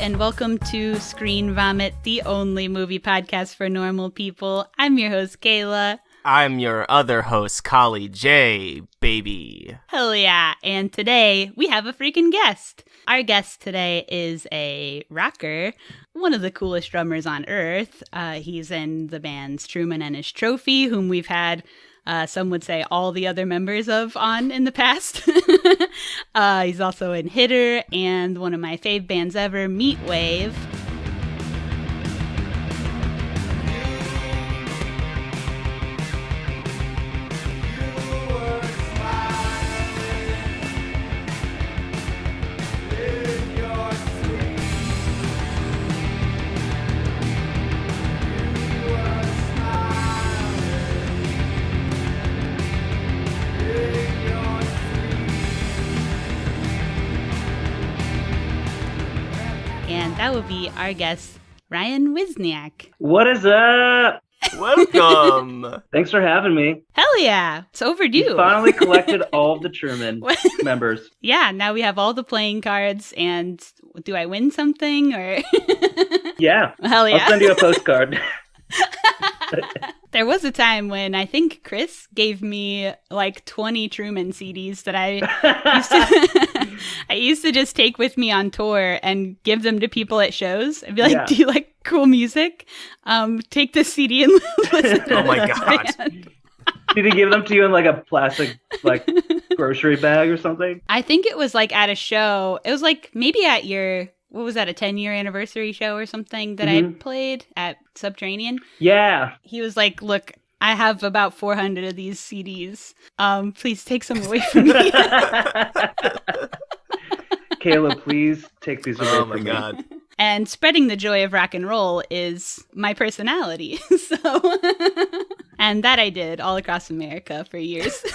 and welcome to ScreenVomit, the only movie podcast for normal people. I'm your host, Kayla. I'm your other host, Kali J, baby. Hell yeah, and today we have a freaking guest. Our guest today is a rocker, one of the coolest drummers on earth. He's in the bands Truman and His Trophy, whom we've had some would say all the other members of on in the past. He's also in Hitter and one of my fave bands ever, Meat Wave. And that will be our guest, Ryan Wizniak. What is up? Welcome. Thanks for having me. Hell yeah. It's overdue. You finally collected all of the Truman members. Yeah, now we have all the playing cards, and do I win something, or? Yeah. Hell yeah. I'll send you a postcard. There was a time when I think Chris gave me like 20 Truman CDs that I used to just take with me on tour and give them to people at shows. I'd be like, Do you like cool music? Take this CD and listen to Oh my this God. band. Did he give them to you in like a plastic grocery bag or something? I think it was like at a show. It was like maybe at your... What was that, a 10-year anniversary show or something that I played at Subterranean? Yeah. He was like, look, I have about 400 of these CDs. Please take some away from me. Kayla, please take these away from me. Oh my God. And spreading the joy of rock and roll is my personality. And that I did all across America for years.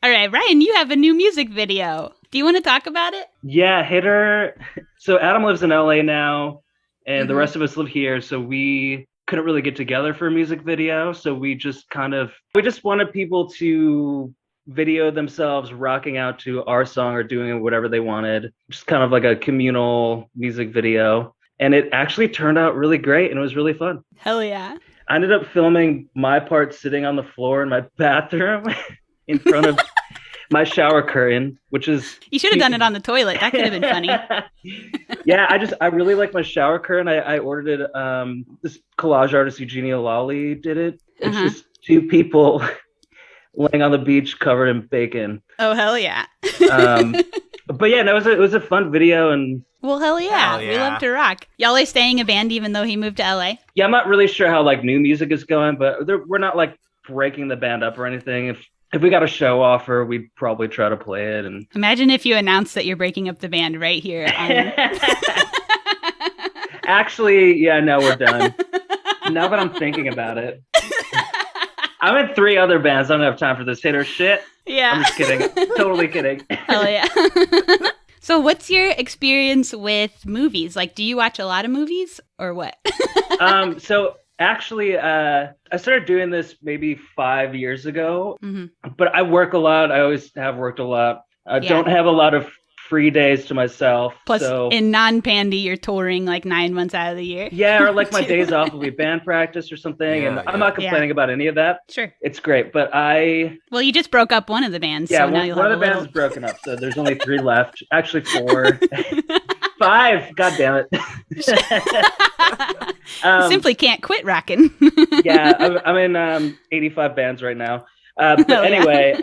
All right, Ryan, you have a new music video. Do you want to talk about it? Yeah, Hitter. So Adam lives in LA now, and the rest of us live here. So we couldn't really get together for a music video. So we just wanted people to video themselves rocking out to our song or doing whatever they wanted. Just kind of like a communal music video. And it actually turned out really great, and it was really fun. Hell yeah. I ended up filming my part sitting on the floor in my bathroom in front of my shower curtain, which is... You should have done it on the toilet. That could have been funny. Yeah, I really like my shower curtain. I ordered it. This collage artist, Eugenia Lawley, did it. It's just two people laying on the beach covered in bacon. Oh, hell yeah. But yeah, no, it was a fun video. And well, hell yeah. Hell yeah. We love to rock. Y'all are staying a band even though he moved to LA? yeah, I'm not really sure how like new music is going, but we're not like breaking the band up or anything. If we got a show offer, we'd probably try to play it. And imagine if you announced that you're breaking up the band right here. Actually, yeah, no, we're done. Now that I'm thinking about it. I'm in 3 other bands. I don't have time for this Hitter shit. Yeah. I'm just kidding. Totally kidding. Hell yeah. So what's your experience with movies? Like, do you watch a lot of movies or what? So actually, I started doing this maybe 5 years ago, but I work a lot. I always have worked a lot. I don't have a lot of free days to myself. Plus, so, in non-pandy, you're touring like 9 months out of the year. Yeah, or like my days off will be band practice or something, and I'm not complaining about any of that. Sure. It's great, but Well, you just broke up one of the bands, yeah, so now you'll one have of the bands is broken up, so there's only 3 left. Actually, 4. 5. God damn it. Simply can't quit rocking. Yeah, I'm in 85 bands right now. But anyway,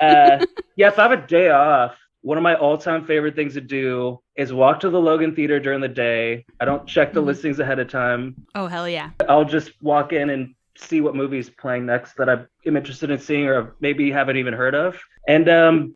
if I have a day off, one of my all-time favorite things to do is walk to the Logan Theater during the day. I don't check the listings ahead of time. Oh, hell yeah. I'll just walk in and see what movie's playing next that I'm interested in seeing or maybe haven't even heard of. And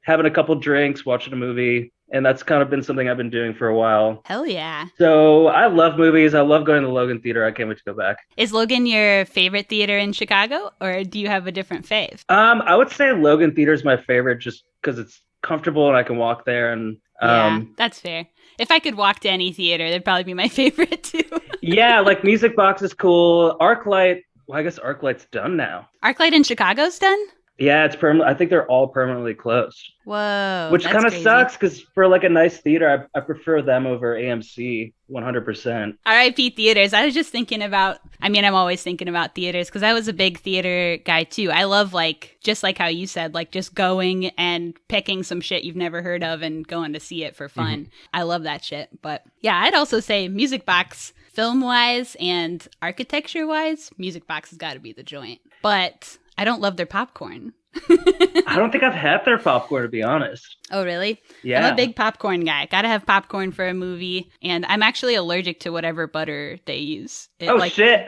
having a couple drinks, watching a movie. And that's kind of been something I've been doing for a while. Hell yeah. So I love movies. I love going to the Logan Theater. I can't wait to go back. Is Logan your favorite theater in Chicago, or do you have a different fave? I would say Logan Theater is my favorite just because it's comfortable and I can walk there. And yeah, that's fair. If I could walk to any theater, that'd probably be my favorite too. Yeah, like Music Box is cool. ArcLight, well, I guess ArcLight's done now. ArcLight in Chicago's done? Yeah, it's permanent. I think they're all permanently closed, Whoa, which that's kind of crazy. sucks because for like a nice theater, I prefer them over AMC 100%. RIP theaters. I was just thinking about, I mean, I'm always thinking about theaters because I was a big theater guy too. I love, like, just like how you said, like just going and picking some shit you've never heard of and going to see it for fun. I love that shit. But yeah, I'd also say Music Box, film wise and architecture wise, Music Box has got to be the joint. But I don't love their popcorn. I don't think I've had their popcorn, to be honest. Oh, really? Yeah. I'm a big popcorn guy. Gotta have popcorn for a movie. And I'm actually allergic to whatever butter they use. Shit.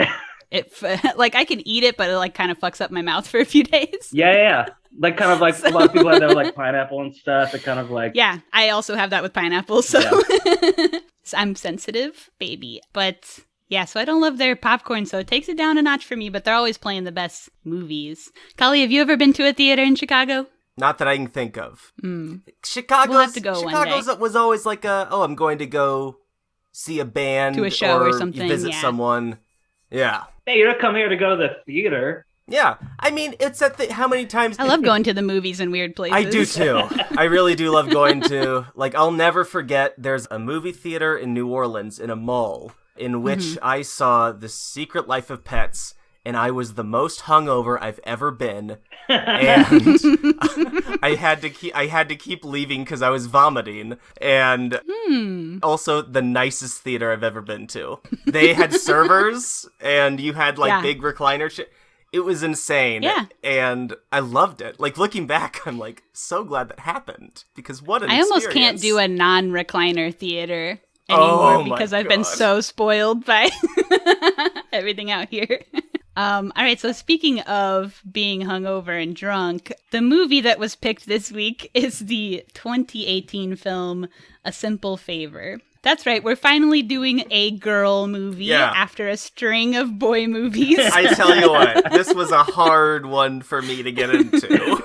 Like, I can eat it, but it, like, kind of fucks up my mouth for a few days. Yeah. Like, kind of like a lot of people have their, like, pineapple and stuff. It kind of like... Yeah, I also have that with pineapple, so... Yeah. So I'm sensitive, baby. But... yeah, so I don't love their popcorn, so it takes it down a notch for me, but they're always playing the best movies. Kali, have you ever been to a theater in Chicago? Not that I can think of. Chicago's we'll have to go Chicago's one day. Was always like I'm going to go see a band to a show or something, visit someone. Yeah. Hey, you don't come here to go to the theater. Yeah. I mean, it's at how many times... I love going to the movies in weird places. I do too. I really do love going to... Like, I'll never forget, there's a movie theater in New Orleans in a mall in which I saw The Secret Life of Pets, and I was the most hungover I've ever been, and I had to keep leaving because I was vomiting, and also the nicest theater I've ever been to. They had servers, and you had big recliner shit. It was insane. Yeah. And I loved it. Like, looking back, I'm like, so glad that happened, because what an experience. I almost can't do a non-recliner theater anymore because I've been so spoiled by everything out here. All right, so speaking of being hungover and drunk, the movie that was picked this week is the 2018 film A Simple Favor. That's right, we're finally doing a girl movie after a string of boy movies. I tell you what, this was a hard one for me to get into.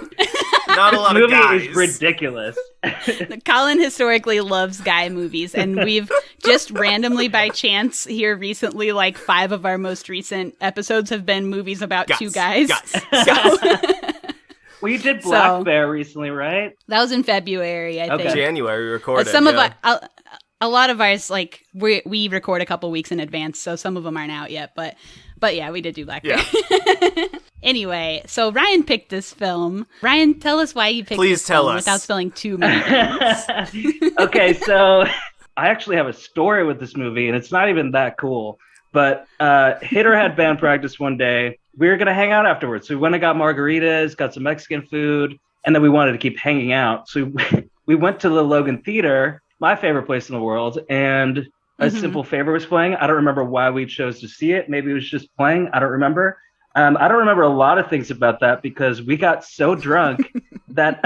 Not a lot of guys. This movie is ridiculous. Colin historically loves guy movies, and we've just randomly by chance here recently, 5 of our most recent episodes have been movies about two guys. Well, you did Black Bear recently, right? That was in February, I think. January we recorded. A lot of ours, we record a couple weeks in advance, so some of them aren't out yet, but yeah, we did do Black Bear. Yeah. Anyway, so Ryan picked this film. Ryan, tell us why you picked this film without spilling too many things. Okay, so I actually have a story with this movie, and it's not even that cool. But Hitter had band practice one day. We were going to hang out afterwards. So we went and got margaritas, got some Mexican food, and then we wanted to keep hanging out. So we went to the Logan Theater, my favorite place in the world, and A Simple Favor was playing. I don't remember why we chose to see it. Maybe it was just playing. I don't remember. I don't remember a lot of things about that because we got so drunk that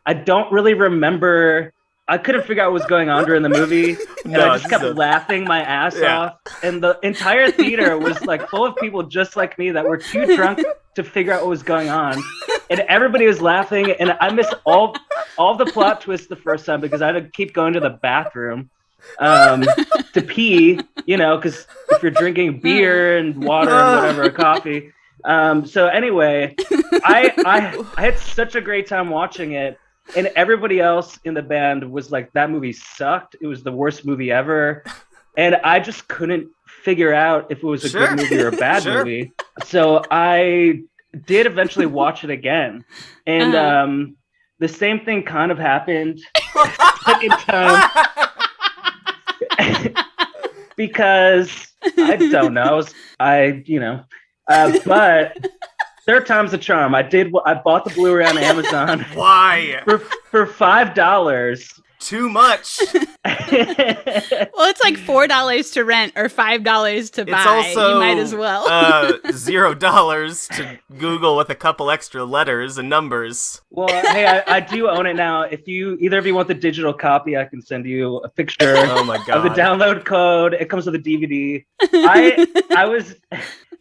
I don't really remember. I couldn't figure out what was going on during the movie, and I just kept laughing my ass off. And the entire theater was full of people just like me that were too drunk to figure out what was going on. And everybody was laughing, and I missed all the plot twists the first time because I had to keep going to the bathroom to pee, because if you're drinking beer and water and whatever, coffee. So anyway, I had such a great time watching it, and everybody else in the band was like, that movie sucked. It was the worst movie ever. And I just couldn't figure out if it was a good movie or a bad movie. So I did eventually watch it again. And the same thing kind of happened second time. Because I don't know. But third time's the charm. I bought the Blu-ray on Amazon. Why? For $5. Too much. Well, it's $4 to rent or $5 to buy. It's also, you might as well. $0 to Google with a couple extra letters and numbers. Well, hey, I do own it now. If either of you want the digital copy, I can send you a picture of the download code. It comes with a DVD.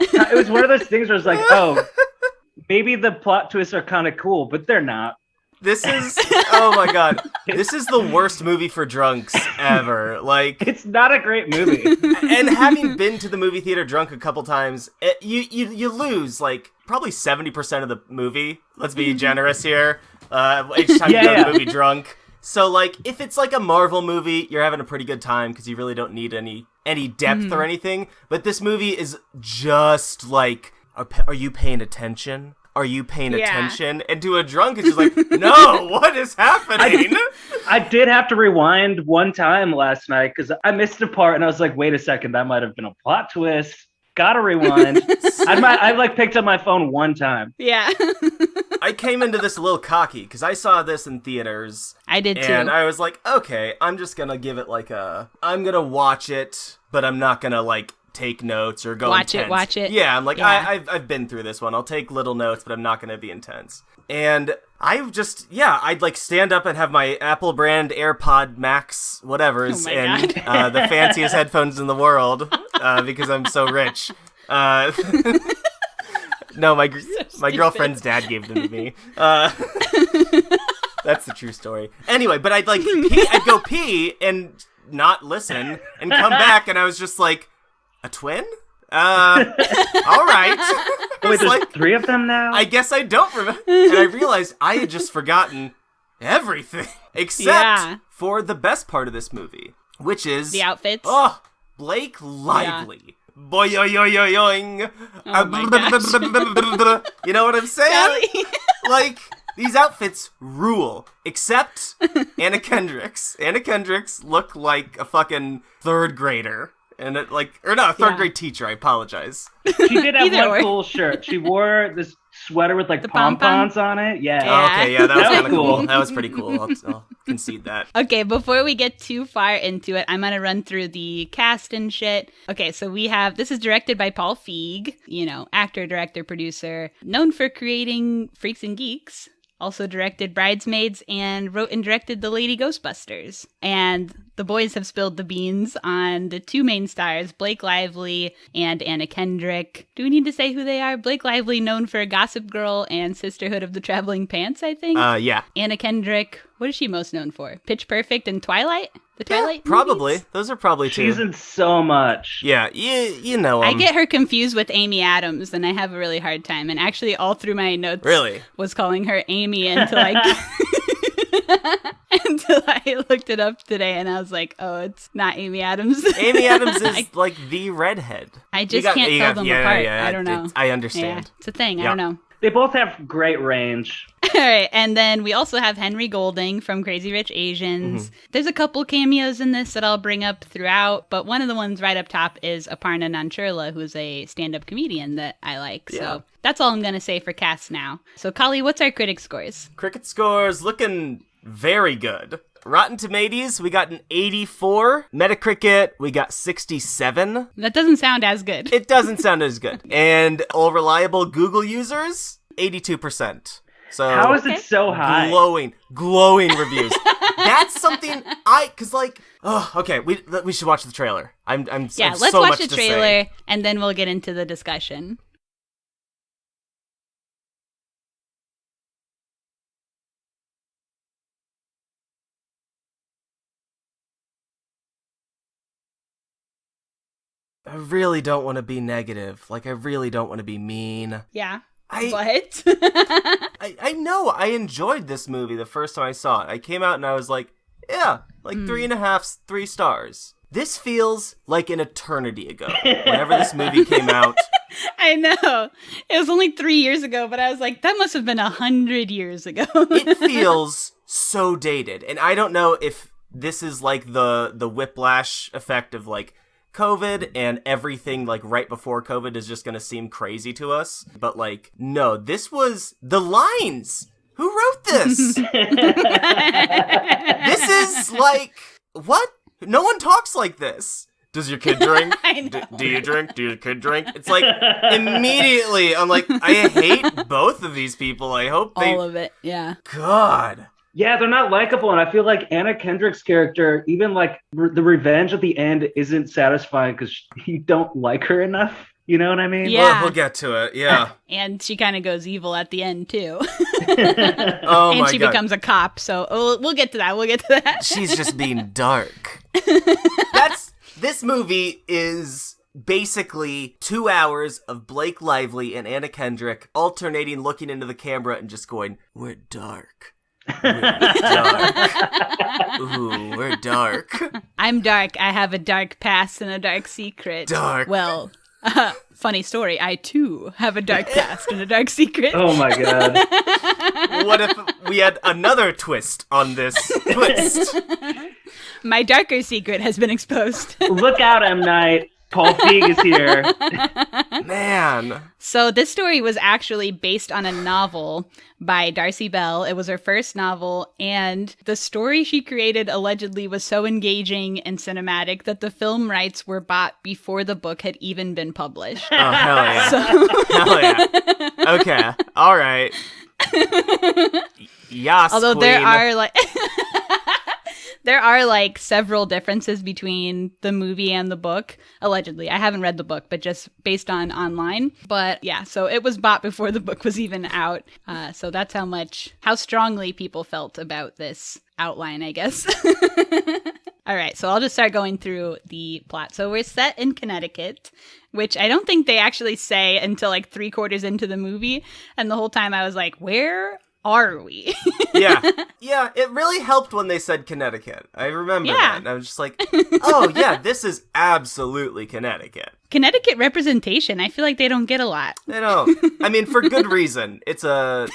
It was one of those things where it's oh, maybe the plot twists are kind of cool, but they're not. This is, oh my god, this is the worst movie for drunks ever. Like, It's not a great movie. and having been to the movie theater drunk a couple times, you lose like probably 70% of the movie. Let's be generous here. Each time you go to the movie drunk. So like, if it's like a Marvel movie, you're having a pretty good time because you really don't need any depth or anything. But this movie is just like, are you paying attention? Are you paying attention? And to a drunk, it's just like, no, what is happening? I did have to rewind one time last night because I missed a part and I was like, wait a second, that might have been a plot twist. Gotta rewind. I like picked up my phone one time. Yeah. I came into this a little cocky because I saw this in theaters. I did too. And I was like, okay, I'm just gonna give it like I'm gonna watch it, but I'm not gonna like take notes or go watch intense. it. Yeah, I'm like, Yeah. I've been through this one. I'll take little notes, but I'm not gonna be intense. And I'd like stand up and have my Apple brand AirPod Max whatever's and the fanciest headphones in the world because I'm so rich. No, my girlfriend's dad gave them to me. That's the true story. Anyway, but I'd like I'd go pee and not listen and come back, and I was just like, a twin? All right. Wait, there's like, 3 of them now? I guess I don't remember. And I realized I had just forgotten everything except for the best part of this movie, which is the outfits. Oh, Blake Lively. Yeah. Boy-yo-yo-yo-yoing. Oh my gosh. You know what I'm saying? Like, these outfits rule, except Anna Kendrick's. Anna Kendrick's look like a fucking 3rd grader. And it third grade teacher, I apologize. She did have one cool shirt. She wore this sweater with like pom-poms on it. Yeah. Okay, yeah, that was kind of cool. That was pretty cool. I'll concede that. Okay, before we get too far into it, I'm going to run through the cast and shit. Okay, so this is directed by Paul Feig, actor, director, producer, known for creating Freaks and Geeks. Also directed Bridesmaids and wrote and directed The Lady Ghostbusters. And the boys have spilled the beans on the 2 main stars, Blake Lively and Anna Kendrick. Do we need to say who they are? Blake Lively, known for Gossip Girl and Sisterhood of the Traveling Pants, I think. Yeah. Anna Kendrick, what is she most known for? Pitch Perfect and Twilight? The Twilight probably. movies? Those are probably 2. She's in so much. Yeah, you know I get her confused with Amy Adams, and I have a really hard time. And actually, all through my notes was calling her Amy until until I looked it up today, and I was like, oh, it's not Amy Adams. Amy Adams is like the redhead. I just can't tell them apart. Yeah, I don't know. I understand. Yeah, it's a thing. I don't know. They both have great range. All right, and then we also have Henry Golding from Crazy Rich Asians. Mm-hmm. There's a couple cameos in this that I'll bring up throughout, but one of the ones right up top is Aparna Nancherla, who's a stand-up comedian that I like. Yeah. So that's all I'm going to say for cast now. So, Kali, what's our critic scores? Critic scores looking very good. Rotten Tomatoes, we got an 84. Metacritic, we got 67. That doesn't sound as good. It doesn't sound as good. And all reliable Google users, 82%. So how is it so high? Glowing reviews. That's something okay, we should watch the trailer. Let's so watch the trailer and then we'll get into the discussion. I really don't want to be negative. Like, I really don't want to be mean. Yeah. What? I know. I enjoyed this movie the first time I saw it. I came out and I was like, yeah, 3.5, 3 stars. This feels like an eternity ago. Whenever this movie came out. I know. It was only 3 years ago, but I was like, that must have been 100 years ago. It feels so dated. And I don't know if this is like the whiplash effect of like COVID and everything like right before COVID is just going to seem crazy to us. But like, no, this was the lines. Who wrote this? This is like, what? No one talks like this. Does your kid drink? Do you drink? Do your kid drink? It's like, immediately, I'm like, I hate both of these people. I hope all of it, yeah. God. Yeah, they're not likable, and I feel like Anna Kendrick's character, even like the revenge at the end, isn't satisfying because you don't like her enough. You know what I mean? Yeah. We'll get to it, yeah. And she kind of goes evil at the end, too. Oh and my she God. becomes a cop, so we'll get to that. She's just being dark. This movie is basically 2 hours of Blake Lively and Anna Kendrick alternating looking into the camera and just going, we're dark. We're dark. Ooh, we're dark. I'm dark. I have a dark past and a dark secret. Dark. Well, funny story. I, too, have a dark past and a dark secret. Oh my God. What if we had another twist on this twist? My darker secret has been exposed. Look out, M. Night. Paul Feig is here. Man. So this story was actually based on a novel by Darcy Bell. It was her first novel, and the story she created allegedly was so engaging and cinematic that the film rights were bought before the book had even been published. Oh, hell yeah. Hell yeah. Okay. All right. Yas, Although queen. there are like several differences between the movie and the book, allegedly. I haven't read the book, but just based on online. But yeah, so it was bought before the book was even out. So that's how strongly people felt about this outline, I guess. All right, so I'll just start going through the plot. So we're set in Connecticut, which I don't think they actually say until like 3/4 into the movie. And the whole time I was like, where are we? Yeah, it really helped when they said Connecticut. I remember that. And I was just like, oh, yeah, this is absolutely Connecticut. Connecticut representation, I feel like they don't get a lot. They don't. I mean, for good reason. It's a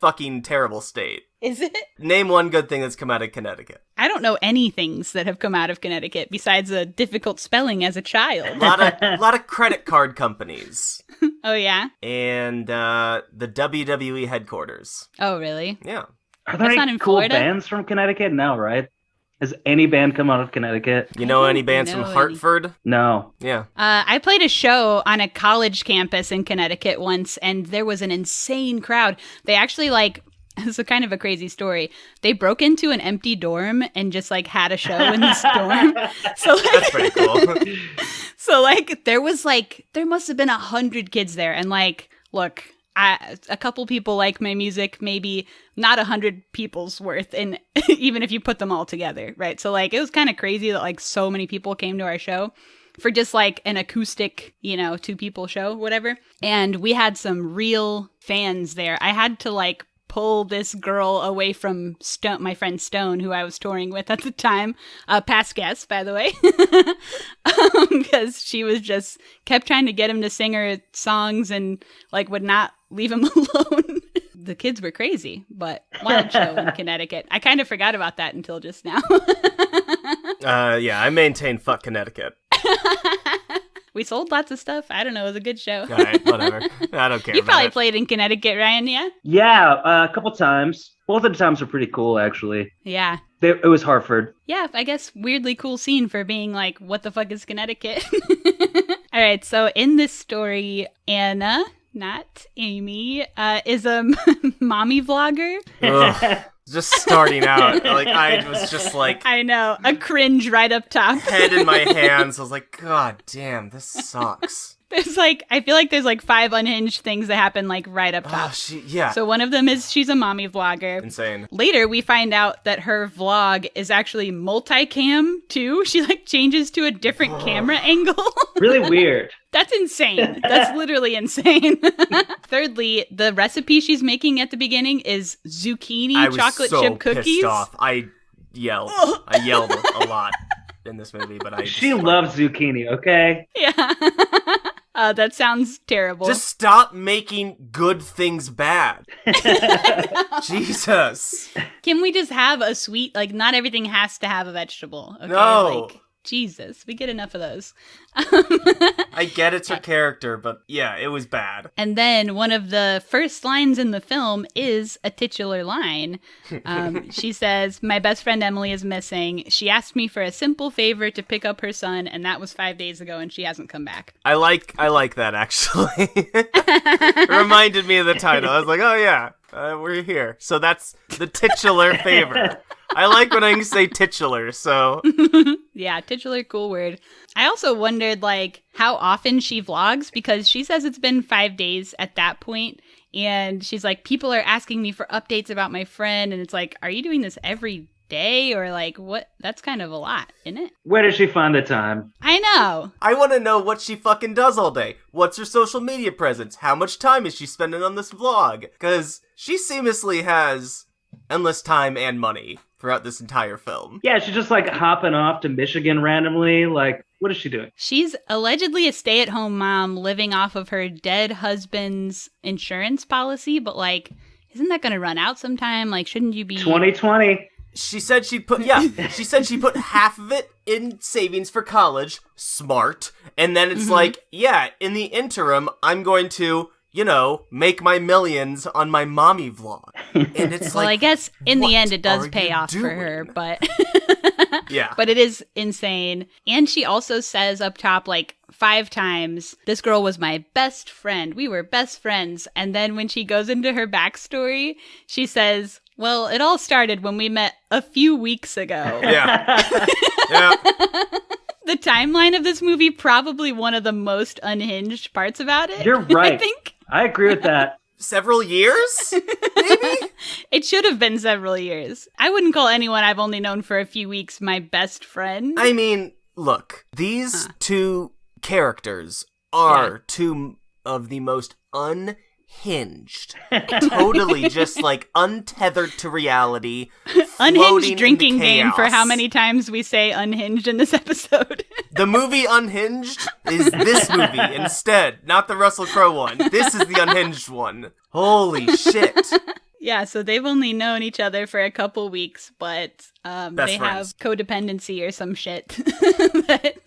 fucking terrible state. Is it? Name one good thing that's come out of Connecticut. I don't know any things that have come out of Connecticut besides a difficult spelling as a child. A lot of credit card companies. Oh, yeah? And the WWE headquarters. Oh, really? Yeah. Are there That's not any in cool Florida? bands from Connecticut? No, right? Has any band come out of Connecticut? You know any bands know from Hartford? No. Yeah. I played a show on a college campus in Connecticut once, and there was an insane crowd. They actually, it's a kind of a crazy story. They broke into an empty dorm and just, had a show in this dorm. So, That's pretty cool. So, there must have been 100 kids there. And, look, a couple people like my music, maybe not 100 people's worth, and even if you put them all together, right? So, it was kind of crazy that, so many people came to our show for just, an acoustic, 2-people show, whatever. And we had some real fans there. I had to, pull this girl away from my friend Stone, who I was touring with at the time. Past guest, by the way. Because she was just kept trying to get him to sing her songs and would not leave him alone. The kids were crazy, but wild show in Connecticut. I kind of forgot about that until just now. Yeah, I maintain fuck Connecticut. We sold lots of stuff. I don't know. It was a good show. All right, whatever. I don't care. You about probably it. played in Connecticut, Ryan, yeah? Yeah, a couple times. Both of the times were pretty cool, actually. Yeah. It was Hartford. Yeah, I guess weirdly cool scene for being what the fuck is Connecticut? All right, so in this story, Anna, not Amy, is a mommy vlogger. Ugh. Just starting out, I was just I know, a cringe right up top. head in my hands. I was like, God damn, this sucks. There's I feel like there's 5 unhinged things that happen right up top. Yeah. So one of them is she's a mommy vlogger. Insane. Later, we find out that her vlog is actually multicam too. She changes to a different camera angle. Really weird. That's insane. That's literally insane. Thirdly, the recipe she's making at the beginning is zucchini chocolate chip cookies. Pissed off. I yelled. I yelled a lot in this movie, but She loves zucchini, okay? Yeah. That sounds terrible. Just stop making good things bad. Jesus. Can we just have a sweet, not everything has to have a vegetable. Okay? No. Jesus, we get enough of those. I get it's her character, but yeah, it was bad. And then one of the first lines in the film is a titular line. She says, "My best friend Emily is missing. She asked me for a simple favor to pick up her son, and that was 5 days ago, and she hasn't come back." I like that, actually. It reminded me of the title. I was like, oh yeah, we're here. So that's the titular favor. I like when I can say titular, so. Yeah, titular, cool word. I also wondered, like, how often she vlogs, because she says it's been 5 days at that point, and she's like, people are asking me for updates about my friend, and it's like, are you doing this every day, or like, what? That's kind of a lot, isn't it? Where does she find the time? I know. I want to know what she fucking does all day. What's her social media presence? How much time is she spending on this vlog? Because she seamlessly has endless time and money throughout this entire film. Yeah, she's just like hopping off to Michigan randomly. Like, what is she doing? She's allegedly a stay-at-home mom living off of her dead husband's insurance policy, but like, isn't that going to run out sometime? Like, shouldn't you be... 2020. She said she put half of it in savings for college. Smart. And then it's like, yeah, in the interim, I'm going to, make my millions on my mommy vlog. And it's well, like, I guess in the end it does are pay you off for doing? her, but Yeah. but it is insane. And she also says up top like 5 times, this girl was my best friend. We were best friends. And then when she goes into her backstory, she says, well, it all started when we met a few weeks ago. Yeah. Yeah. The timeline of this movie, probably one of the most unhinged parts about it. You're right. I think. I agree with that. Several years? Maybe? It should have been several years. I wouldn't call anyone I've only known for a few weeks my best friend. I mean, look, these two characters are two of the most unhinged, totally just like untethered to reality, Unhinged drinking in game for chaos. how many times we say unhinged in this episode. The movie Unhinged is this movie instead, not the Russell Crowe one. This is the unhinged one. Holy shit. Yeah, so they've only known each other for a couple weeks, but they friends. have codependency or some shit. But,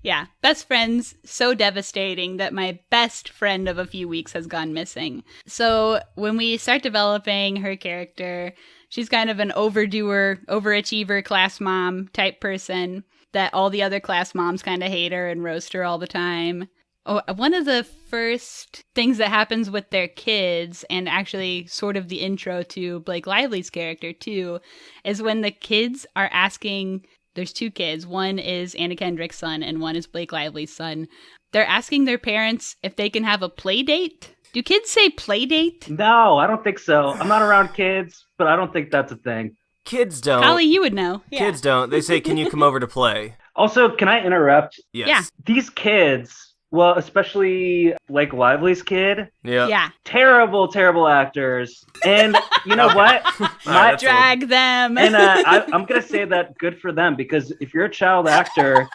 yeah, best friends, so devastating that my best friend of a few weeks has gone missing. So when we start developing her character, she's kind of an overdoer, overachiever class mom type person that all the other class moms kind of hate her and roast her all the time. Oh, one of the first things that happens with their kids, and actually sort of the intro to Blake Lively's character too, is when the kids are asking, there's 2 kids, one is Anna Kendrick's son and one is Blake Lively's son. They're asking their parents if they can have a play date. Do kids say play date? No, I don't think so. I'm not around kids, but I don't think that's a thing. Kids don't. Holly, you would know. Yeah. Kids don't. They say, can you come over to play? Also, can I interrupt? Yes. Yeah. These kids, well, especially Blake Lively's kid, Yeah. Yeah. terrible, terrible actors. And you know what? that's Drag them. And I'm going to say that good for them, because if you're a child actor,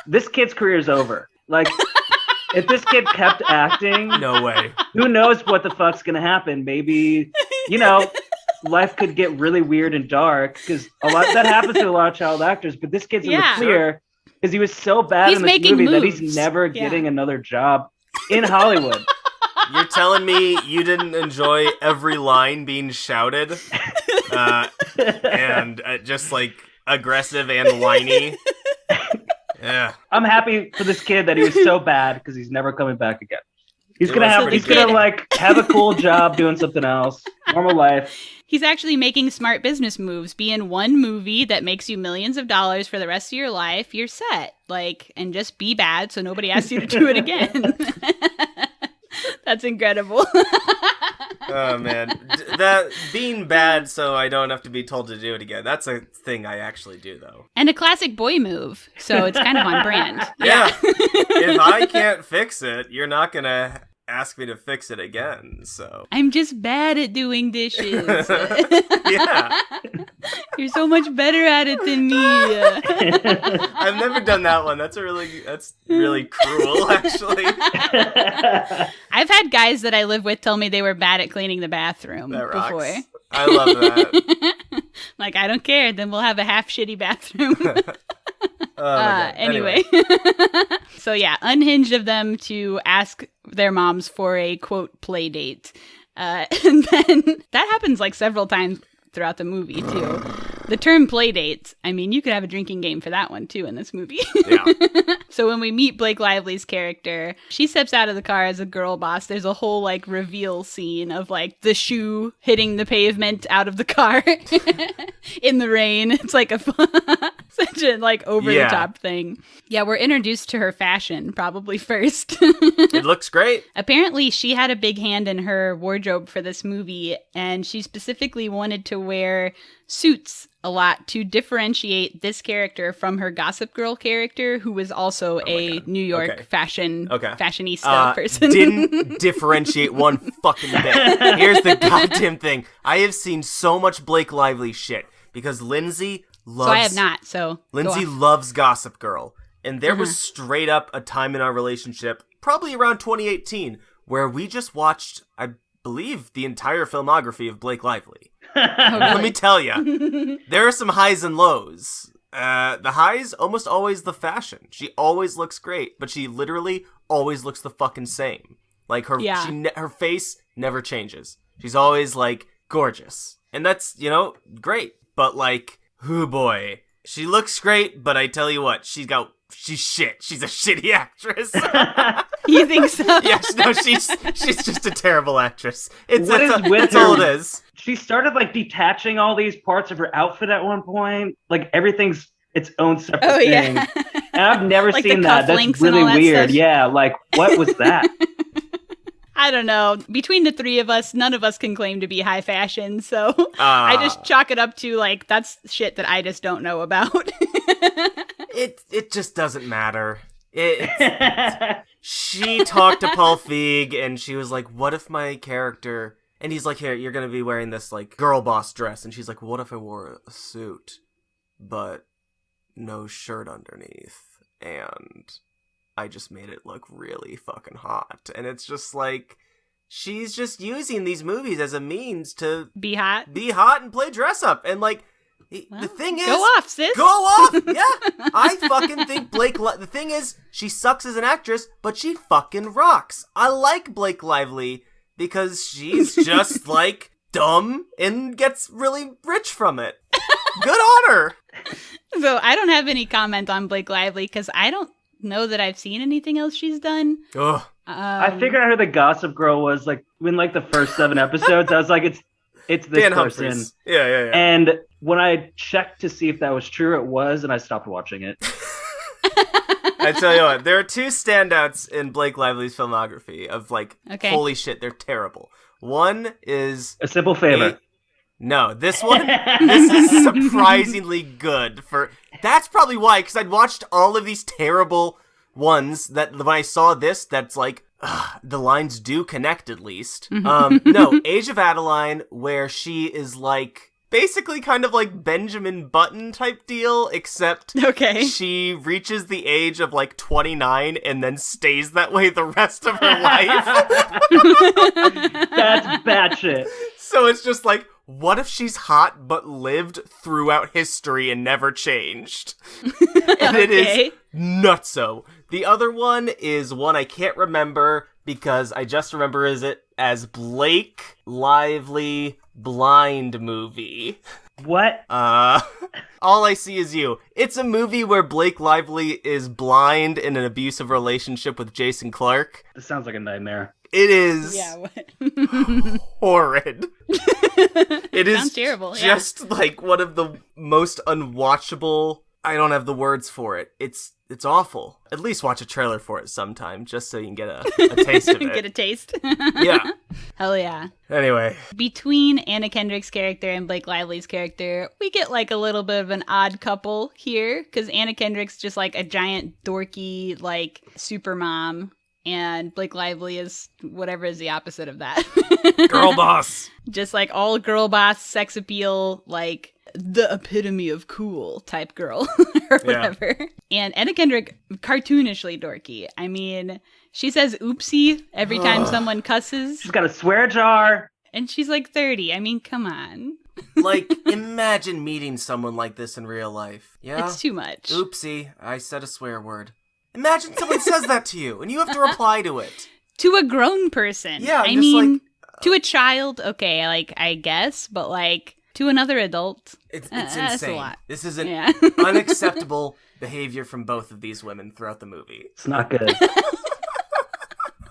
this kid's career is over. Like, if this kid kept acting, No way. who knows what the fuck's going to happen? Maybe, life could get really weird and dark, because a lot that happens to a lot of child actors. But this kid's in the clear because he was so bad He's in this making movie that moves. he's never getting another job in Hollywood. You're telling me you didn't enjoy every line being shouted and just like aggressive and whiny? Yeah. I'm happy for this kid that he was so bad, because he's never coming back again. He's It gonna was have pretty he's gonna good. like have a cool job doing something else, normal life. He's actually making smart business moves. Be in one movie that makes you millions of dollars for the rest of your life, you're set. Like, and just be bad so nobody asks you to do it again. That's incredible. Oh man, that being bad so I don't have to be told to do it again. That's a thing I actually do though. And a classic boy move, so it's kind of on brand. Yeah. If I can't fix it, you're not gonna ask me to fix it again. So I'm just bad at doing dishes. yeah, You're so much better at it than me. I've never done that one. That's really cruel, actually. I've had guys that I live with tell me they were bad at cleaning the bathroom That rocks. before. I love that. Like, I don't care. Then we'll have a half shitty bathroom. Oh my God. Anyway. So yeah, unhinged of them to ask their moms for a quote play date. And then that happens like several times throughout the movie too. The term play dates, I mean, you could have a drinking game for that one, too, in this movie. Yeah. So when we meet Blake Lively's character, she steps out of the car as a girl boss. There's a whole, like, reveal scene of, like, the shoe hitting the pavement out of the car in the rain. It's like such a, like, over-the-top thing. Yeah, we're introduced to her fashion, probably first. It looks great. Apparently, she had a big hand in her wardrobe for this movie, and she specifically wanted to wear suits a lot to differentiate this character from her Gossip Girl character, who was also a New York fashionista person. Didn't differentiate one fucking bit. Here's the goddamn thing. I have seen so much Blake Lively shit because Lindsay loves... So I have not, so Lindsay loves Gossip Girl. And there was straight up a time in our relationship, probably around 2018, where we just watched, I believe, the entire filmography of Blake Lively. Let me tell you, there are some highs and lows. The highs, almost always the fashion. She always looks great, but she literally always looks the fucking same. Like, her face never changes. She's always, like, gorgeous. And that's, great. But, like, oh boy. She looks great, but I tell you what, she's shit. She's a shitty actress. You think so? Yeah, no, she's just a terrible actress. That's all it is. She started like detaching all these parts of her outfit at one point. Like everything's its own separate thing. Yeah. And I've never like seen that. That's really weird. Stuff. Yeah, like what was that? I don't know. Between the three of us, none of us can claim to be high fashion, so I just chalk it up to like that's shit that I just don't know about. It just doesn't matter. She talked to Paul Feig and she was like, what if my character... And he's like, here, you're going to be wearing this like girl boss dress. And she's like, what if I wore a suit, but no shirt underneath? And I just made it look really fucking hot. And it's just like, she's just using these movies as a means to... Be hot and play dress up. And like, the thing is... Go off, sis. Go off! Yeah! I fucking think the thing is, she sucks as an actress, but she fucking rocks. I like Blake Lively because she's just, like, dumb and gets really rich from it. Good on her! So I don't have any comment on Blake Lively because I don't know that I've seen anything else she's done. Ugh. I figured out who the Gossip Girl was, like, in, like, the first 7 episodes. I was like, it's this Dan person. Humphries. Yeah. And when I checked to see if that was true, it was, and I stopped watching it. I tell you what, there are 2 standouts in Blake Lively's filmography of like, holy shit, they're terrible. One is... A Simple Favor. No, this is surprisingly good for... That's probably why, because I'd watched all of these terrible ones that when I saw this, that's like, the lines do connect at least. No, Age of Adeline, where she is like... Basically kind of like Benjamin Button type deal, except she reaches the age of like 29 and then stays that way the rest of her life. That's bad shit. So it's just like, what if she's hot but lived throughout history and never changed? And it is nutso. The other one is one I can't remember because I just remember it as Blake Lively Blind Movie. What? All I see is you. It's a movie where Blake Lively is blind in an abusive relationship with Jason Clarke. This sounds like a nightmare. It is horrid. It is sounds terrible. Just like one of the most unwatchable... I don't have the words for it. It's awful. At least watch a trailer for it sometime, just so you can get a taste of it. Get a taste. Yeah. Hell yeah. Anyway. Between Anna Kendrick's character and Blake Lively's character, we get like a little bit of an odd couple here, because Anna Kendrick's just like a giant dorky, like, super mom, and Blake Lively is whatever is the opposite of that. Girl boss. Just like all girl boss, sex appeal, like... the epitome of cool type girl or whatever. Yeah. And Anna Kendrick, cartoonishly dorky. I mean, she says oopsie every time someone cusses. She's got a swear jar. And she's like 30. I mean, come on. Like, imagine meeting someone like this in real life. Yeah? It's too much. Oopsie, I said a swear word. Imagine someone says that to you and you have to reply to it. To a grown person. Yeah, I mean, like, to a child, okay, like, I guess, but like... to another adult. It's That's insane. a lot. This is an Yeah. unacceptable behavior from both of these women throughout the movie. It's not good.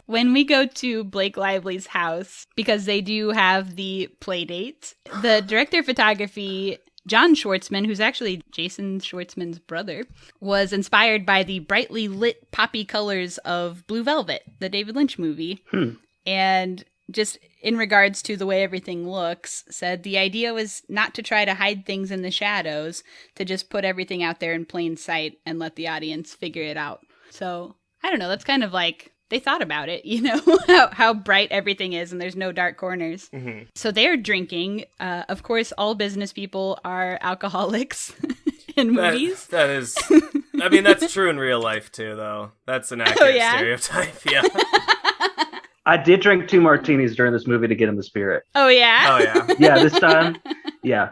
When we go to Blake Lively's house, because they do have the play date, the director of photography, John Schwartzman, who's actually Jason Schwartzman's brother, was inspired by the brightly lit poppy colors of Blue Velvet, the David Lynch movie. And just in regards to the way everything looks, said the idea was not to try to hide things in the shadows, to just put everything out there in plain sight and let the audience figure it out. So, I don't know, that's kind of like, they thought about it, you know, how bright everything is and there's no dark corners. Mm-hmm. So they're drinking. Of course, all business people are alcoholics in movies. That is, I mean, that's true in real life too, though. That's an accurate stereotype, yeah. I did drink 2 martinis during this movie to get in the spirit. Oh, yeah? Oh, yeah. Yeah, this time, yeah.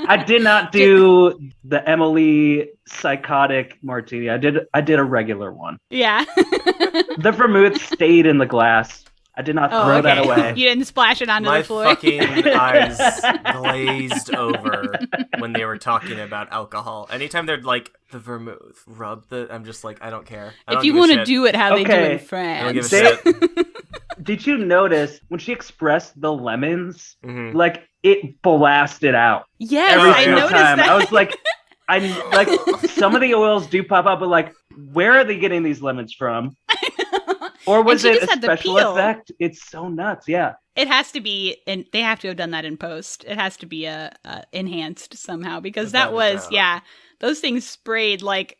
I did not do the Emily psychotic martini. I did a regular one. Yeah. The vermouth stayed in the glass. I did not throw that away. You didn't splash it onto the floor. My fucking eyes glazed over when they were talking about alcohol. Anytime they're like, the vermouth, I'm just like, I don't care. If you want to do it how they do in I France. don't give a shit. Did you notice when she expressed the lemons, like it blasted out? Yes, every I single noticed time. that. I was like, some of the oils do pop up, but like, where are they getting these lemons from? Or was it a special effect? It's so nuts, yeah. It has to be, and they have to have done that in post. It has to be enhanced somehow, because that was, those things sprayed like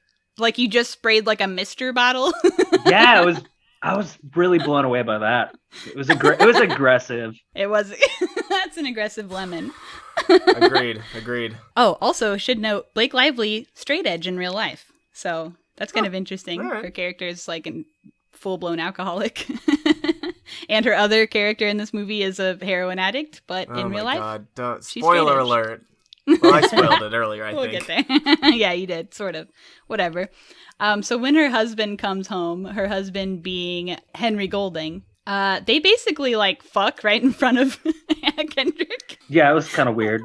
you just sprayed like a Mister bottle. Yeah, I was really blown away by that. It was aggressive. It was. That's an aggressive lemon. Agreed. Oh, also should note Blake Lively straight edge in real life, so that's kind of interesting. Right. Her character is like a full-blown alcoholic. And her other character in this movie is a heroin addict, but in real life, she's spoiler straight edge. alert. Well, I spoiled it earlier, I think. We'll get there. Yeah, you did, sort of. Whatever. So when her husband comes home, her husband being Henry Golding, they basically like fuck right in front of Anna Kendrick. Yeah, it was kind of weird.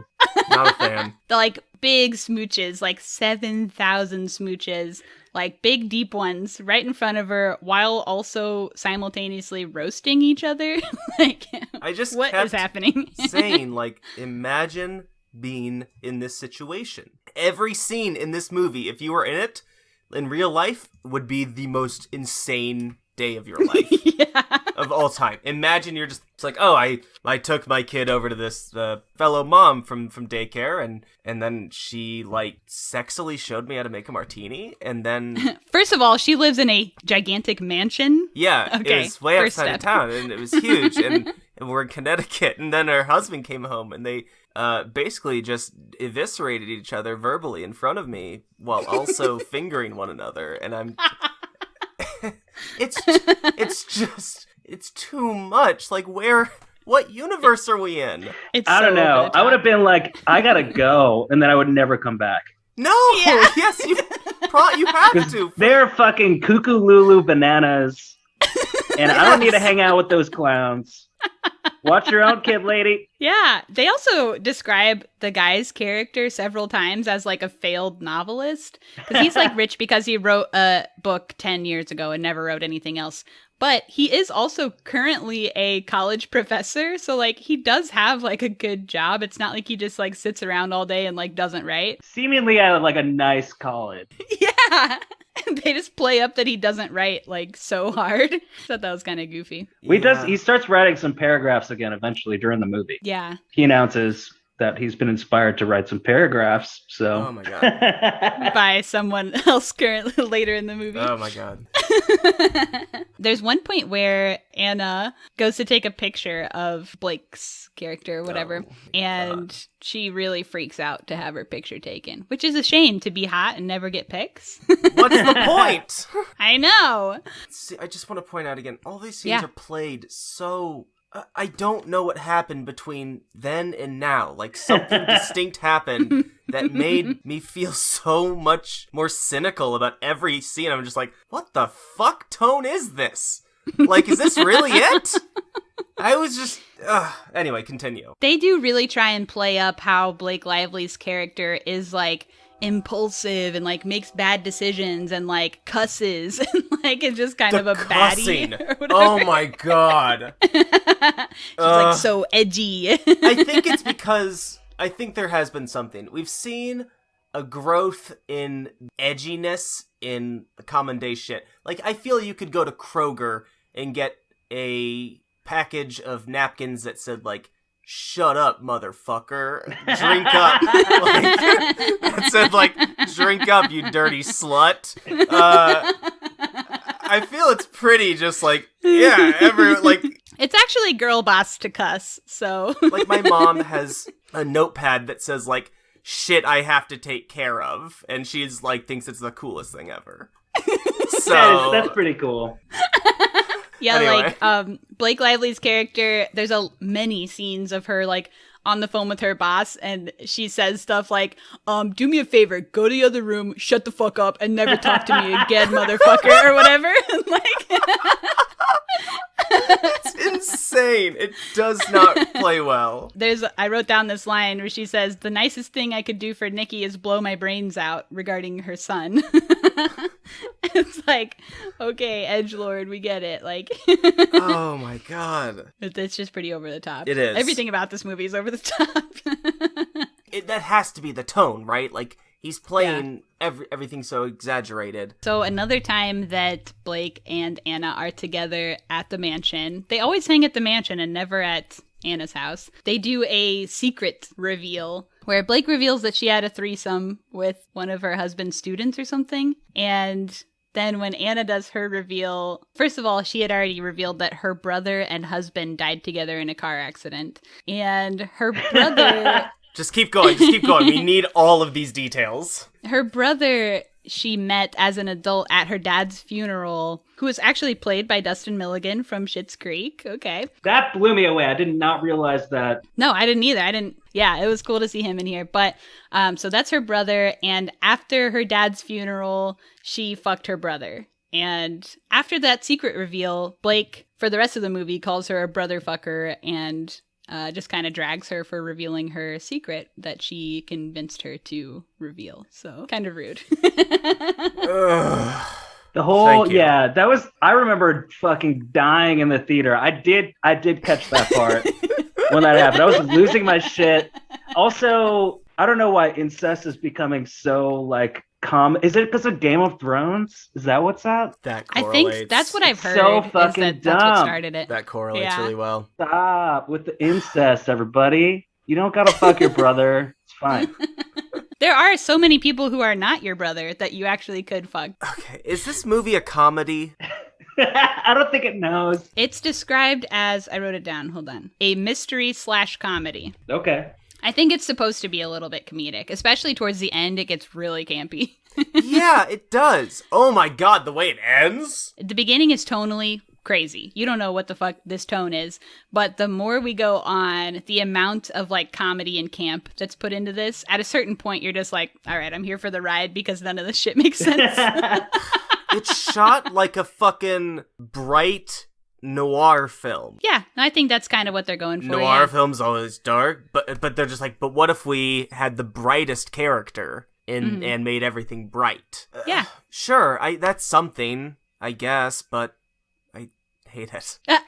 Not a fan. The like big smooches, like 7,000 smooches, like big deep ones right in front of her, while also simultaneously roasting each other. Like, I just what kept is happening? saying, like, imagine being in this situation. Every scene in this movie, if you were in it, in real life, would be the most insane day of your life. Yeah. Of all time. Imagine you're just, it's like, oh, I took my kid over to this fellow mom from daycare, and then she, like, sexily showed me how to make a martini, and then... First of all, she lives in a gigantic mansion. Yeah, okay, it was way first outside of step. town, and it was huge, and we're in Connecticut, and then her husband came home, and they basically just eviscerated each other verbally in front of me, while also fingering one another, and I'm... It's too much. Like, what universe are we in? I don't know. I would have been like, I gotta go, and then I would never come back. No! Yeah. Yes, you have to. They're fucking cuckoo Lulu bananas, and I don't need to hang out with those clowns. Watch your own kid, lady. Yeah. They also describe the guy's character several times as like a failed novelist. Because he's like rich because he wrote a book 10 years ago and never wrote anything else. But he is also currently a college professor. So like he does have like a good job. It's not like he just like sits around all day and like doesn't write. Seemingly at like a nice college. Yeah. They just play up that he doesn't write like so hard. I thought that was kind of goofy. He starts writing some paragraphs again eventually during the movie. Yeah. He announces that he's been inspired to write some paragraphs. So Oh my god. By someone else currently later in the movie. Oh my god. There's one point where Anna goes to take a picture of Blake's character or whatever, and she really freaks out to have her picture taken, which is a shame to be hot and never get pics. What's the point? I know. See, I just want to point out again, all these scenes are played so... I don't know what happened between then and now. Like, something distinct happened that made me feel so much more cynical about every scene. I'm just like, what the fuck tone is this? Like, is this really it? I was just... anyway, continue. They do really try and play up how Blake Lively's character is, like, impulsive and, like, makes bad decisions and, like, cusses and, like, is just kind of a cussing. baddie or whatever. Oh my god. She's, like, so edgy. I think it's because... I think there has been something. We've seen a growth in edginess in the common day shit. Like, I feel you could go to Kroger and get a package of napkins that said, like, shut up, motherfucker. Drink up. Like, that said, like, drink up, you dirty slut. I feel it's pretty just like, yeah, It's actually Girlboss to Cuss, so. Like, my mom has a notepad that says, like, shit I have to take care of. And she's, like, thinks it's the coolest thing ever. So that's pretty cool. Yeah, anyway. like, Blake Lively's character, there's many scenes of her, like, on the phone with her boss, and she says stuff like, do me a favor, go to the other room, shut the fuck up, and never talk to me again, motherfucker, or whatever. Like... It's insane. It does not play well. I wrote down this line where she says, the nicest thing I could do for Nikki is blow my brains out regarding her son. It's like, okay, edgelord, we get it. Like, oh my god. It's just pretty over the top. It is. Everything about this movie is over the top. That has to be the tone, right? Like, he's playing everything so exaggerated. So another time that Blake and Anna are together at the mansion, they always hang at the mansion and never at Anna's house. They do a secret reveal where Blake reveals that she had a threesome with one of her husband's students or something. And then when Anna does her reveal, first of all, she had already revealed that her brother and husband died together in a car accident. And her brother... Just keep going. We need all of these details. Her brother, she met as an adult at her dad's funeral, who was actually played by Dustin Milligan from Schitt's Creek. Okay. That blew me away. I did not realize that. No, I didn't either. Yeah, it was cool to see him in here. But, so that's her brother. And after her dad's funeral, she fucked her brother. And after that secret reveal, Blake, for the rest of the movie, calls her a brother fucker and... just kind of drags her for revealing her secret that she convinced her to reveal. So, kind of rude. The whole, yeah, that was, I remember fucking dying in the theater. I did catch that part when that happened. I was losing my shit. Also, I don't know why incest is becoming so, like, is it because of Game of Thrones? Is that what's up? That correlates. I think that's what I've heard. So fucking dumb. That's what started it. That correlates really well. Stop with the incest, everybody. You don't gotta fuck your brother. It's fine. There are so many people who are not your brother that you actually could fuck. Okay, is this movie a comedy? I don't think it knows. It's described as, I wrote it down, hold on, a mystery/comedy. Okay. I think it's supposed to be a little bit comedic, especially towards the end. It gets really campy. Yeah, it does. Oh my god, the way it ends? The beginning is tonally crazy. You don't know what the fuck this tone is, but the more we go on, the amount of like comedy and camp that's put into this, at a certain point you're just like, all right, I'm here for the ride because none of this shit makes sense. It's shot like a fucking bright noir film. Yeah, I think that's kind of what they're going for. Noir films always dark, but they're just like, but what if we had the brightest character and made everything bright? Yeah. Sure, that's something, I guess, but I hate it. They're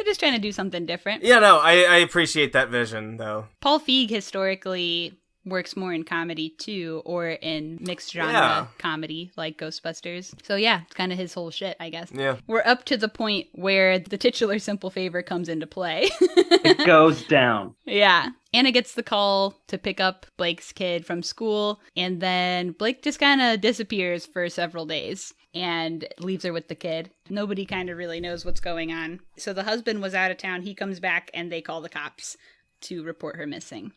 just trying to do something different. Yeah, no, I appreciate that vision, though. Paul Feig historically works more in comedy too, or in mixed genre comedy like Ghostbusters. So yeah, it's kind of his whole shit, I guess. Yeah. We're up to the point where the titular simple favor comes into play. It goes down. Yeah. Anna gets the call to pick up Blake's kid from school, and then Blake just kind of disappears for several days and leaves her with the kid. Nobody kind of really knows what's going on. So the husband was out of town, he comes back, and they call the cops to report her missing.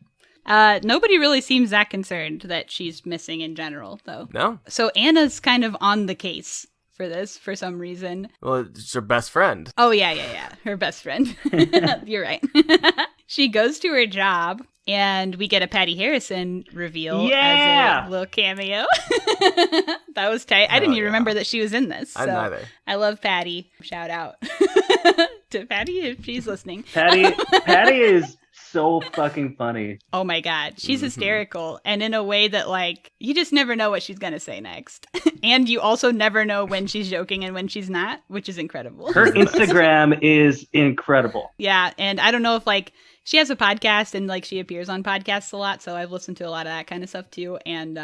Nobody really seems that concerned that she's missing in general, though. No. So Anna's kind of on the case for this for some reason. Well, it's her best friend. Oh, yeah. Her best friend. You're right. She goes to her job And we get a Patty Harrison reveal Yeah! as a little cameo. That was tight. I didn't even remember that she was in this. So I neither. I love Patty. Shout out to Patty if she's listening. Patty is so fucking funny. Oh my God. She's hysterical. And in a way that, like, you just never know what she's going to say next. And you also never know when she's joking and when she's not, which is incredible. Her Instagram is incredible. Yeah. And I don't know if, like, she has a podcast and, like, she appears on podcasts a lot. So I've listened to a lot of that kind of stuff too. And,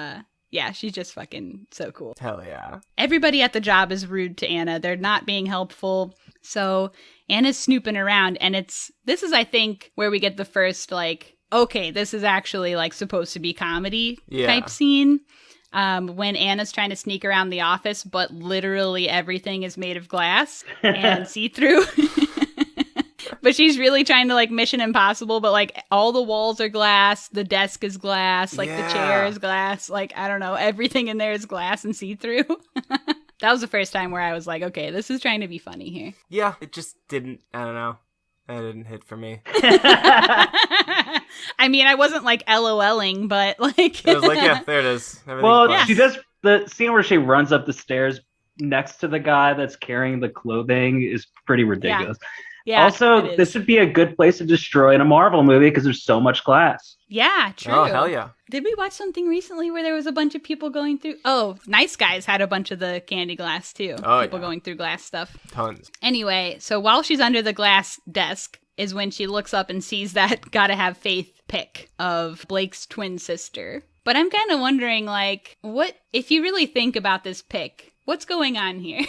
yeah, she's just fucking so cool. Hell yeah. Everybody at the job is rude to Anna. They're not being helpful. So Anna's snooping around, and this is, I think, where we get the first, like, okay, this is actually, like, supposed to be comedy type scene. When Anna's trying to sneak around the office, but literally everything is made of glass and see-through. But she's really trying to, like, Mission Impossible, but, like, all the walls are glass, the desk is glass, like, the chair is glass, like, I don't know, everything in there is glass and see-through. That was the first time where I was like, okay, this is trying to be funny here. Yeah, it just didn't, I don't know. That didn't hit for me. I mean, I wasn't, like, LOLing, but, like... It was like, yeah, there it is. She does the scene where she runs up the stairs next to the guy that's carrying the clothing is pretty ridiculous. Yeah, also, this would be a good place to destroy in a Marvel movie because there's so much glass. Yeah, true. Oh, hell yeah. Did we watch something recently where there was a bunch of people going through... Oh, Nice Guys had a bunch of the candy glass, too. People going through glass stuff. Tons. Anyway, so while she's under the glass desk is when she looks up and sees that Gotta Have Faith pic of Blake's twin sister. But I'm kind of wondering, like, what... If you really think about this pic... What's going on here?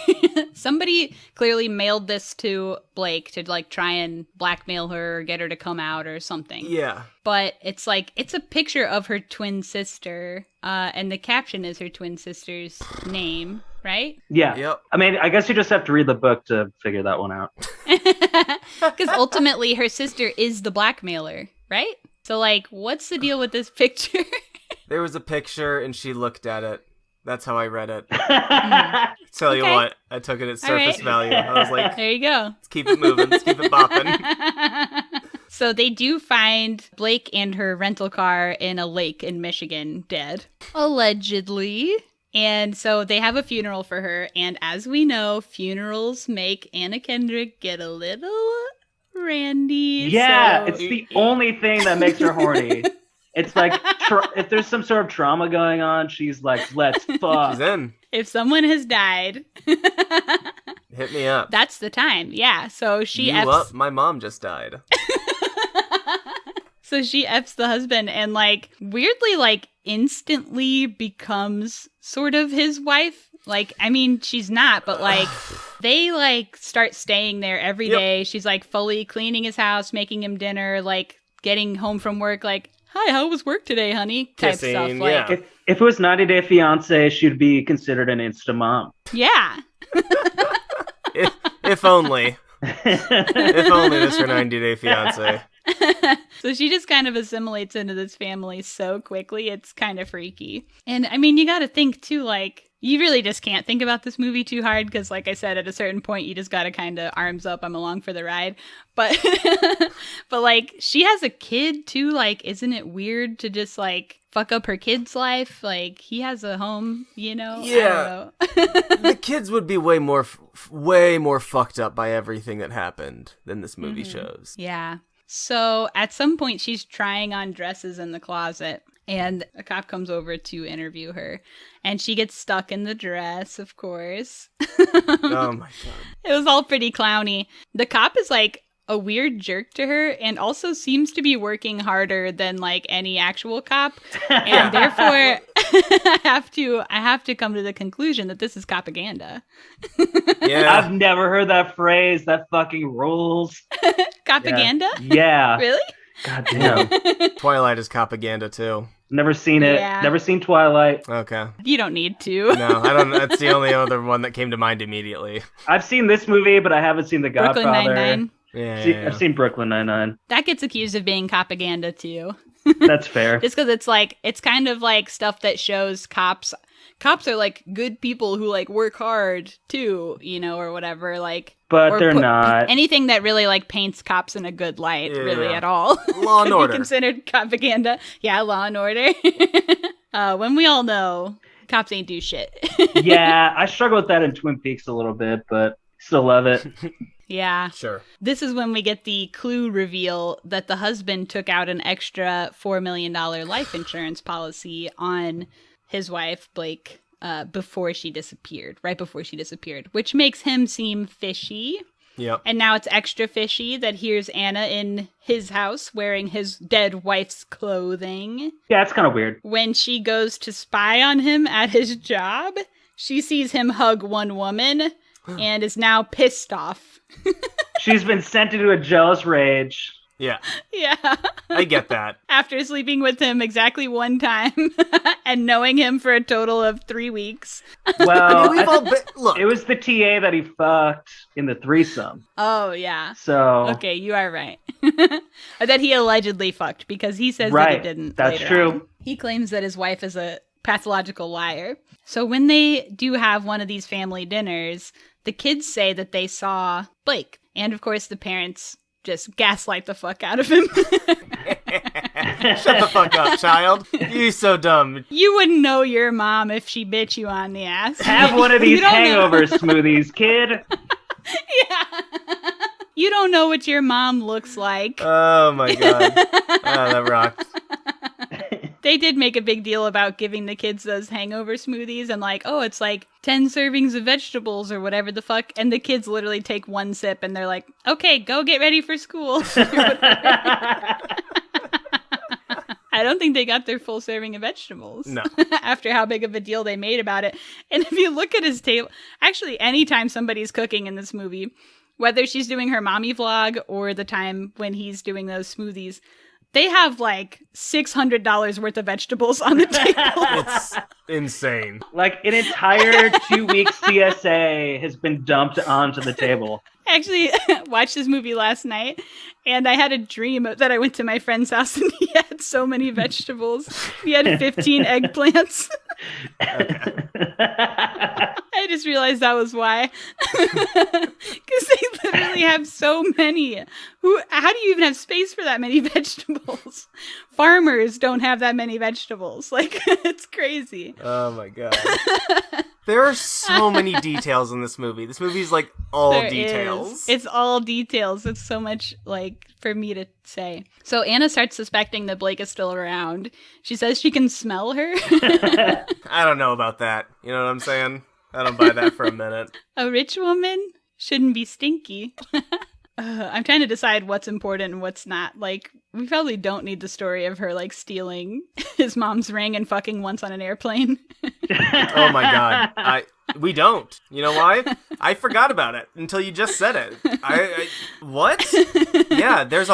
Somebody clearly mailed this to Blake to, like, try and blackmail her or get her to come out or something. Yeah. But it's like, it's a picture of her twin sister, and the caption is her twin sister's name, right? Yeah. Yep. I mean, I guess you just have to read the book to figure that one out. Because ultimately her sister is the blackmailer, right? So, like, what's the deal with this picture? There was a picture and she looked at it. That's how I read it. Tell you Okay. what, I took it at surface value. I was like, there you go. let's keep it moving. Let's keep it bopping. So they do find Blake and her rental car in a lake in Michigan, dead. Allegedly. And so they have a funeral for her. And as we know, funerals make Anna Kendrick get a little randy. Yeah, so... it's the only thing that makes her horny. It's like, if there's some sort of trauma going on, she's like, let's fuck. She's in. If someone has died, Hit me up. that's the time. Yeah. So she You up? My mom just died. So she F's the husband and, like, weirdly, like, instantly becomes sort of his wife. Like, I mean, she's not, but, like, they, like, start staying there every day. She's, like, fully cleaning his house, making him dinner, like, getting home from work, like, hi, how was work today, honey? Type Kissing, stuff. Like, yeah. If it was 90 Day Fiancé, she'd be considered an Insta mom. Yeah. If only. If only this were 90 Day Fiancé. So she just kind of assimilates into this family so quickly. It's kind of freaky. And I mean, you got to think too, like, you really just can't think about this movie too hard because, like I said, at a certain point, you just got to kind of arms up. I'm along for the ride. But, but like, she has a kid too. Like, isn't it weird to just, like, fuck up her kid's life? Like, he has a home, you know? Yeah. I don't know. The kids would be way more fucked up by everything that happened than this movie shows. Yeah. So at some point, she's trying on dresses in the closet, and a cop comes over to interview her, and she gets stuck in the dress, of course. Oh my god. It was all pretty clowny. The cop is, like, a weird jerk to her and also seems to be working harder than, like, any actual cop. And therefore, I have to come to the conclusion that this is propaganda. Yeah. I've never heard that phrase. That fucking rules. Propaganda? Yeah. Really? God damn. Twilight is propaganda too. Never seen it. Yeah. Never seen Twilight. Okay. You don't need to. No, I don't. That's the only other one that came to mind immediately. I've seen this movie, but I haven't seen The Brooklyn Godfather. Nine-Nine. Yeah. I've seen Brooklyn Nine-Nine. That gets accused of being propaganda too. That's fair. Just because it's like, it's kind of like stuff that shows cops cops are like good people who like work hard too, or whatever, like. But they're not. Anything that really like paints cops in a good light, really Yeah. at all. Law and Could be Order. considered propaganda. Yeah, Law and Order. When we all know cops ain't do shit. Yeah, I struggle with that in Twin Peaks a little bit, but still love it. Yeah. Sure. This is when we get the clue reveal that the husband took out an extra $4 million life insurance policy on his wife, Blake, right before she disappeared, which makes him seem fishy. Yep. And now it's extra fishy that here's Anna in his house wearing his dead wife's clothing. Yeah, it's kind of weird. When she goes to spy on him at his job, she sees him hug one woman and is now pissed off. She's been sent into a jealous rage. Yeah. Yeah. I get that. After sleeping with him exactly one time and knowing him for a total of 3 weeks. Well, We've all been, look. it was the TA that he fucked in the threesome. Oh, yeah. So Okay, you are right. That he allegedly fucked because he says that right, he didn't. that's later true. on. He claims that his wife is a pathological liar. So when they do have one of these family dinners, the kids say that they saw Blake. And of course, the parents just gaslight the fuck out of him. Shut the fuck up, child. You're so dumb. You wouldn't know your mom if she bit you on the ass. have one of You these don't know. hangover smoothies, kid. Yeah. You don't know what your mom looks like. Oh my god. Oh, that rocked. They did make a big deal about giving the kids those hangover smoothies and like, oh, it's like 10 servings of vegetables or whatever the fuck. And the kids literally take one sip and they're like, okay, go get ready for school. I don't think they got their full serving of vegetables. No. After how big of a deal they made about it. And if you look at his table, actually, anytime somebody's cooking in this movie, whether she's doing her mommy vlog or the time when he's doing those smoothies, they have like $600 worth of vegetables on the table. It's insane. Like an entire 2 week CSA has been dumped onto the table. I actually watched this movie last night, and I had a dream that I went to my friend's house and he had so many vegetables. He had 15 eggplants. I just realized that was why. Because they literally have so many. How do you even have space for that many vegetables? Farmers don't have that many vegetables. Like, it's crazy. Oh my god. There are so many details in this movie. This movie's like all There details. is. It's all details. It's so much like for me to say. So Anna starts suspecting that Blake is still around. She says she can smell her. I don't know about that. You know what I'm saying? I don't buy that for a minute. A rich woman shouldn't be stinky. I'm trying to decide what's important and what's not. Like, we probably don't need the story of her, like, stealing his mom's ring and fucking once on an airplane. Oh my god. We don't. You know why? I forgot about it until you just said it. What? Yeah, there's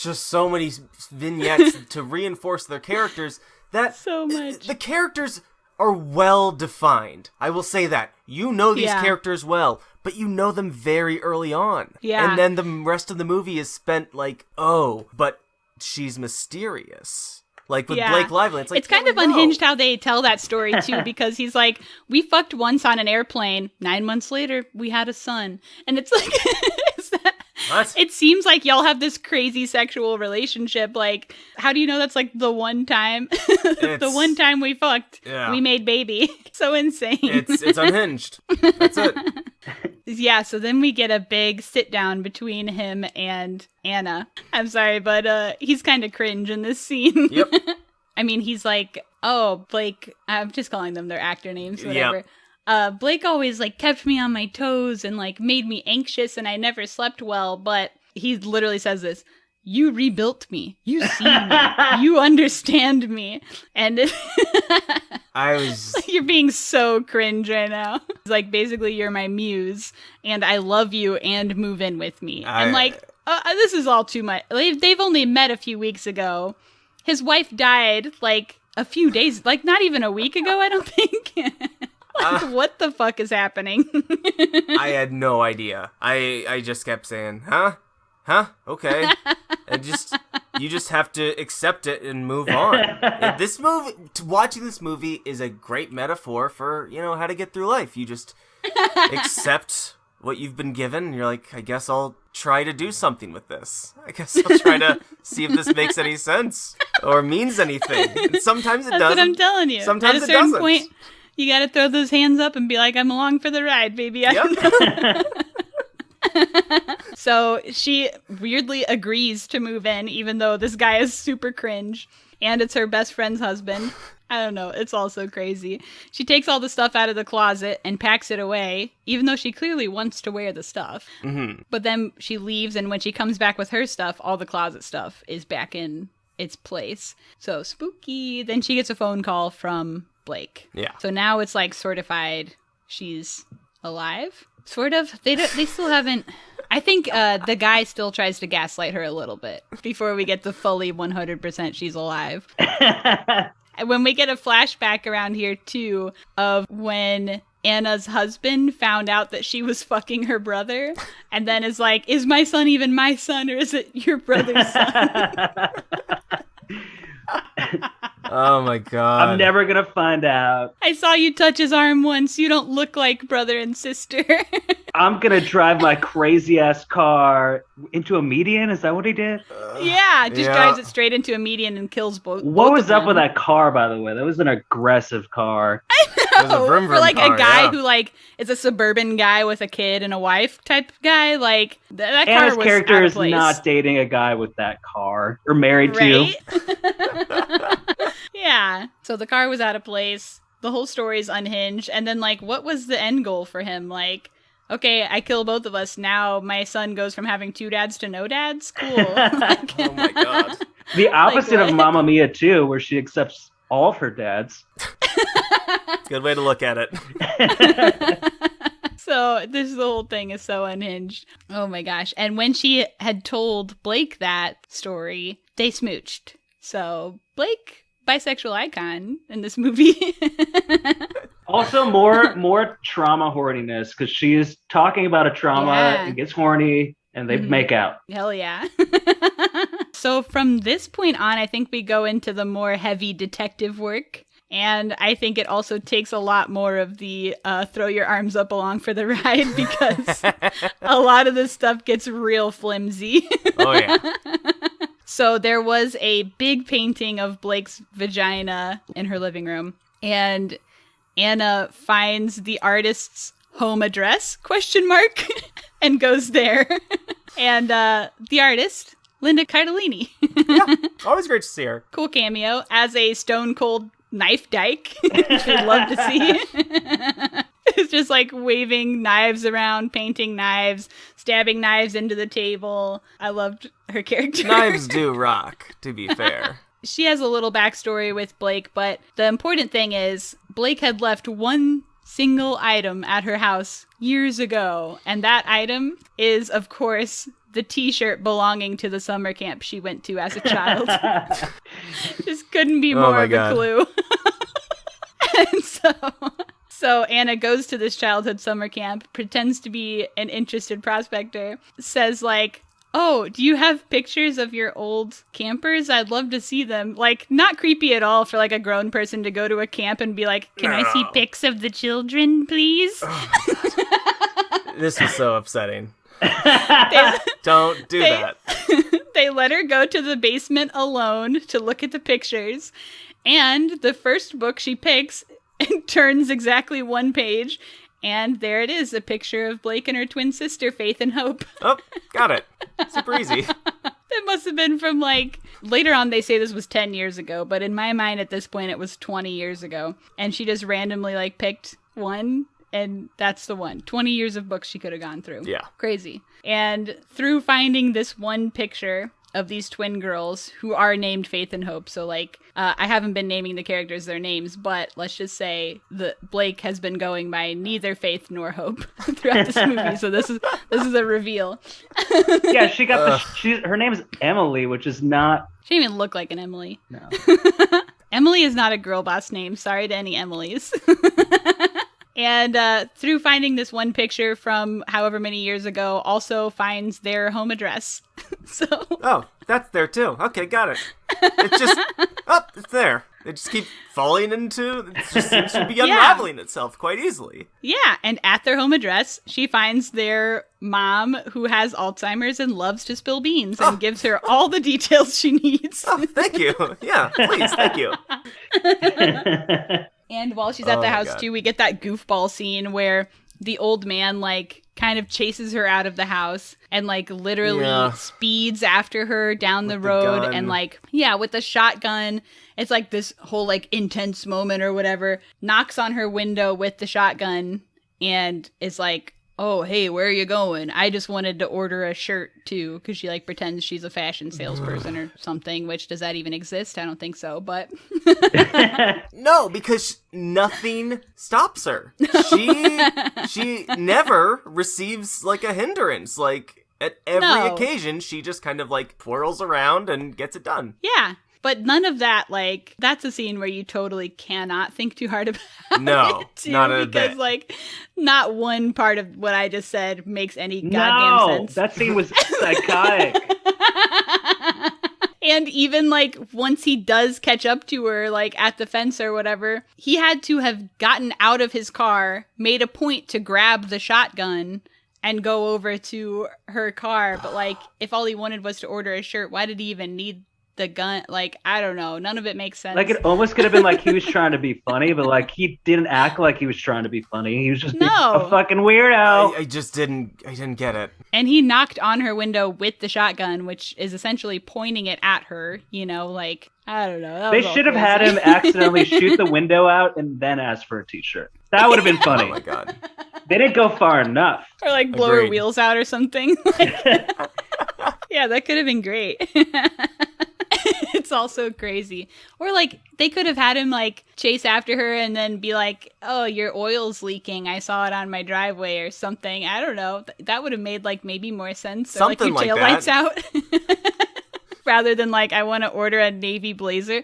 just so many vignettes to reinforce their characters that So much. the characters are well defined. I will say that. You know these Yeah. characters well, but you know them very early on. Yeah. And then the rest of the movie is spent like, oh, but she's mysterious. Like with Yeah. Blake Lively, it's like, It's kind yeah, of we know. unhinged how they tell that story, too, because he's like, we fucked once on an airplane. 9 months later, we had a son. And it's like, What? it seems like y'all have this crazy sexual relationship. Like, how do you know that's like the one time? The one time we fucked, Yeah. we made baby. So insane. It's unhinged. That's it. Yeah, so then we get a big sit down between him and Anna. I'm sorry, but he's kind of cringe in this scene. Yep. I mean, he's like, oh, Blake, I'm just calling them their actor names, whatever. Yep. Blake always like kept me on my toes and like made me anxious and I never slept well, but he literally says this, you rebuilt me. You see me. You understand me. And I was. you're being so cringe right now. It's like, basically, you're my muse, and I love you, and move in with me. And like, this is all too much. They've only met a few weeks ago. His wife died like a few days, like not even a week ago, I don't think. Like, what the fuck is happening? I had no idea. I just kept saying, huh? huh, okay. And you just have to accept it and move on. And watching this movie is a great metaphor for, how to get through life. You just accept what you've been given, and you're like, I guess I'll try to do something with this. I guess I'll try to see if this makes any sense or means anything. And sometimes it doesn't. That's what I'm telling you. Sometimes at a certain point, you got to throw those hands up and be like, I'm along for the ride, baby. Yep. So she weirdly agrees to move in, even though this guy is super cringe, and it's her best friend's husband. I don't know. It's all so crazy. She takes all the stuff out of the closet and packs it away, even though she clearly wants to wear the stuff. Mm-hmm. But then she leaves, and when she comes back with her stuff, all the closet stuff is back in its place. So spooky. Then she gets a phone call from Blake. Yeah. So now it's like certified she's alive. Sort of. They still haven't... I think the guy still tries to gaslight her a little bit before we get to fully 100% she's alive. When we get a flashback around here, too, of when Anna's husband found out that she was fucking her brother, and then is like, is my son even my son, or is it your brother's son? Oh my god. I'm never gonna find out. I saw you touch his arm once. You don't look like brother and sister. I'm gonna drive my crazy ass car into a median. Is that what he did? Yeah, just drives it straight into a median and kills both. What was up with that car, by the way? That was an aggressive car. I know. It was a vroom vroom For like car, a guy yeah. who like is a suburban guy with a kid and a wife type guy, like that car Anna's was character out of is place. not dating a guy with that car or married to. Yeah. So the car was out of place. The whole story is unhinged. And then, like, what was the end goal for him? Like, okay, I kill both of us. Now my son goes from having 2 dads to no dads? Cool. Like, Oh my god. The opposite Like of Mamma Mia 2, where she accepts all of her dads. Good way to look at it. So the whole thing is so unhinged. Oh my gosh. And when she had told Blake that story, they smooched. So Blake, bisexual icon in this movie. Also, more trauma horniness, because she is talking about a trauma and gets horny, and they make out. Hell yeah. So from this point on, I think we go into the more heavy detective work. And I think it also takes a lot more of the throw your arms up along for the ride, because a lot of this stuff gets real flimsy. Oh yeah. So there was a big painting of Blake's vagina in her living room, and Anna finds the artist's home address, ? And goes there. And the artist, Linda Cardellini. Yeah. Always great to see her. Cool cameo as a stone cold knife dyke, which we'd love to see. It's just like waving knives around, painting knives, stabbing knives into the table. I loved her character. Knives do rock, to be fair. She has a little backstory with Blake, but the important thing is Blake had left one single item at her house years ago, and that item is, of course, the t-shirt belonging to the summer camp she went to as a child. Just couldn't be more of a clue. And so Anna goes to this childhood summer camp, pretends to be an interested prospector, says like, oh, do you have pictures of your old campers? I'd love to see them. Like, not creepy at all for like a grown person to go to a camp and be like, can I see pics of the children, please? This was so upsetting. Don't do that. They let her go to the basement alone to look at the pictures. And the first book she picks turns exactly one page. And there it is, a picture of Blake and her twin sister, Faith and Hope. Oh, got it. Super easy. It must have been from like, later on they say this was 10 years ago, but in my mind at this point it was 20 years ago. And she just randomly like picked one, and that's the one. 20 years of books she could have gone through. Yeah. Crazy. And through finding this one picture of these twin girls who are named Faith and Hope. So like, I haven't been naming the characters their names, but let's just say that Blake has been going by neither Faith nor Hope throughout this movie. So this is a reveal. Yeah, she got her name is Emily, which is not. She didn't even look like an Emily. No. Emily is not a girl boss name. Sorry to any Emilys. And through finding this one picture from however many years ago, also finds their home address. So. Oh, that's there too. Okay, got it. It's just, it's there. It just keeps falling into, it just seems to be unraveling itself quite easily. Yeah, and at their home address, she finds their mom who has Alzheimer's and loves to spill beans and gives her all the details she needs. Oh, thank you. Yeah, please, thank you. And while she's at the house, too, we get that goofball scene where the old man, like, kind of chases her out of the house and, like, literally speeds after her down the road and, like, with the shotgun. It's, like, this whole, like, intense moment or whatever. Knocks on her window with the shotgun and is like, oh, hey, where are you going? I just wanted to order a shirt, too, because she, like, pretends she's a fashion salesperson or something, which, does that even exist? I don't think so, but... No, because nothing stops her. She never receives, like, a hindrance. Like, at every occasion, she just kind of, like, twirls around and gets it done. Yeah. But none of that, like, that's a scene where you totally cannot think too hard about it, too, not a because, bit. like, not one part of what I just said makes any goddamn sense. That scene was psychotic. And even, like, once he does catch up to her, like, at the fence or whatever, he had to have gotten out of his car, made a point to grab the shotgun, and go over to her car. But, like, if all he wanted was to order a shirt, why did he even need the gun? Like, I don't know. None of it makes sense. Like, it almost could have been like he was trying to be funny, but, like, he didn't act like he was trying to be funny. He was just a fucking weirdo. I didn't get it. And he knocked on her window with the shotgun, which is essentially pointing it at her, you know, like, I don't know. They should have had him accidentally shoot the window out and then ask for a t-shirt. That would have been funny. Oh my god. They didn't go far enough. Or, like, blow her wheels out or something. Yeah, that could have been great. It's also crazy. Or, like, they could have had him, like, chase after her and then be like, oh, your oil's leaking. I saw it on my driveway or something. I don't know. That would have made, like, maybe more sense. Or, something like, your like taillights out. Rather than, like, I want to order a navy blazer.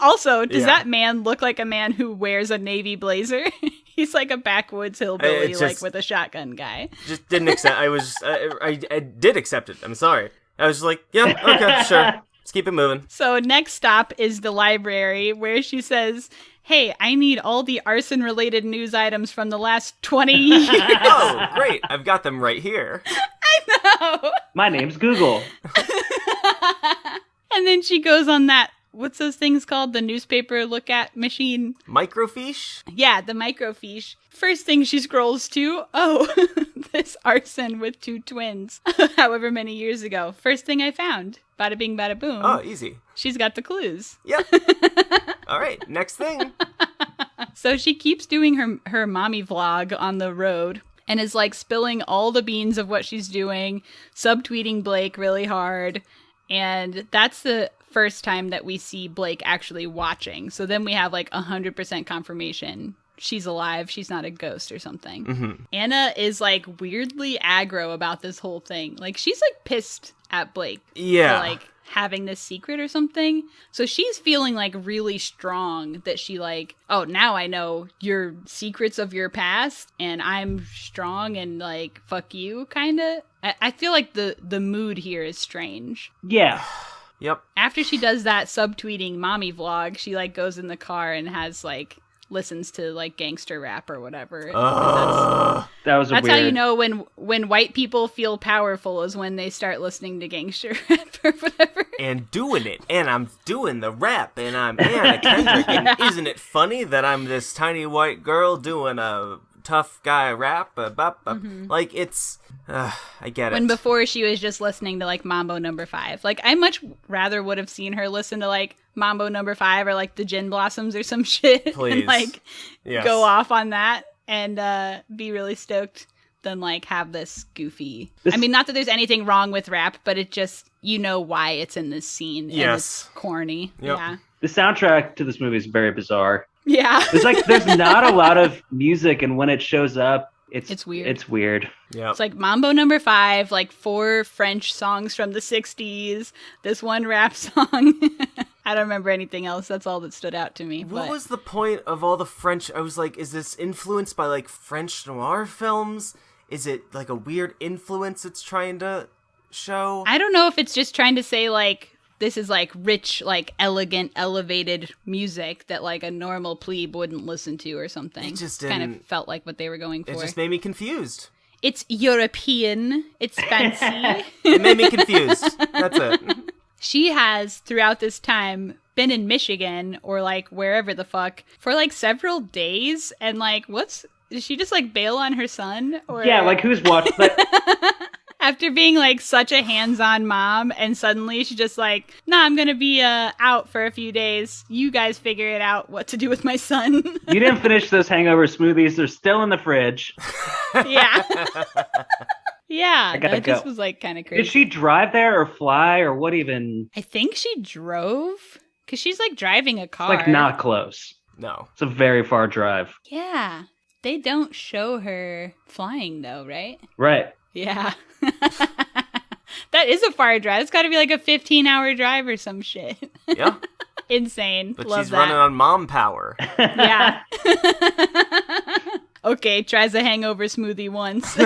Also, does that man look like a man who wears a navy blazer? He's like a backwoods hillbilly, like, with a shotgun guy. Just didn't accept. I did accept it. I'm sorry. I was like, yeah, okay, sure. Let's keep it moving. So next stop is the library, where she says, hey, I need all the arson-related news items from the last 20 years. Oh, great. I've got them right here. I know. My name's Google. And then she goes on that, what's those things called? The newspaper look-at machine? Microfiche? Yeah, the microfiche. First thing she scrolls to, this arson with 2 twins. However many years ago. First thing I found. Bada bing, bada boom. Oh, easy. She's got the clues. Yep. All right, next thing. So she keeps doing her mommy vlog on the road and is, like, spilling all the beans of what she's doing, subtweeting Blake really hard. And that's the first time that we see Blake actually watching. So then we have, like, 100% confirmation. She's alive. She's not a ghost or something. Mm-hmm. Anna is, like, weirdly aggro about this whole thing. Like, she's, like, pissed at Blake. Yeah. For, like, having this secret or something. So she's feeling, like, really strong that she, like, oh, now I know your secrets of your past and I'm strong and, like, fuck you, kind of. I feel like the mood here is strange. Yeah. Yep. After she does that subtweeting mommy vlog, she, like, goes in the car and has, like, listens to, like, gangster rap or whatever. That's weird. how you know when white people feel powerful is when they start listening to gangster rap or whatever. And doing it. And I'm doing the rap. And I'm Anna Kendrick. And isn't it funny that I'm this tiny white girl doing a tough guy rap? Like, it's... I get it. When before she was just listening to, like, Mambo No. 5. Like, I much rather would have seen her listen to, like, Mambo No. 5 or, like, the Gin Blossoms or some shit. Please. And, like, yes. Go off on that and be really stoked than, like, have this goofy... I mean, not that there's anything wrong with rap, but it just... You know why it's in this scene. Yes. And it's corny. Yep. Yeah. The soundtrack to this movie is very bizarre. Yeah. There's not a lot of music, and when it shows up, it's weird. It's weird. Yeah. It's like Mambo No. 5, like 4 French songs from the 60s, this one rap song. I don't remember anything else. That's all that stood out to me. What was the point of all the French? I was like, is this influenced by like French noir films? Is it like a weird influence it's trying to show? I don't know if it's just trying to say like this is like rich, like elegant, elevated music that like a normal plebe wouldn't listen to or something. It just kind of felt like what they were going for. It just made me confused. It's European. It's fancy. It made me confused. That's it. She has, throughout this time, been in Michigan or like wherever the fuck for like several days. And like, did she just like bail on her son? Or... Yeah, like who's watching? Like... After being like such a hands-on mom, and suddenly she's just like, nah, I'm gonna be out for a few days. You guys figure it out what to do with my son. You didn't finish those hangover smoothies. They're still in the fridge. Yeah. Yeah, I gotta that just was like kind of crazy. Did she drive there or fly or what even? I think she drove, because she's like driving a car. It's like not close. No. It's a very far drive. Yeah. They don't show her flying though, right? Right. Yeah. That is a far drive. It's got to be like a 15-hour drive or some shit. Yeah. Insane. But Love she's that. running on mom power. Yeah. Okay, tries a hangover smoothie once.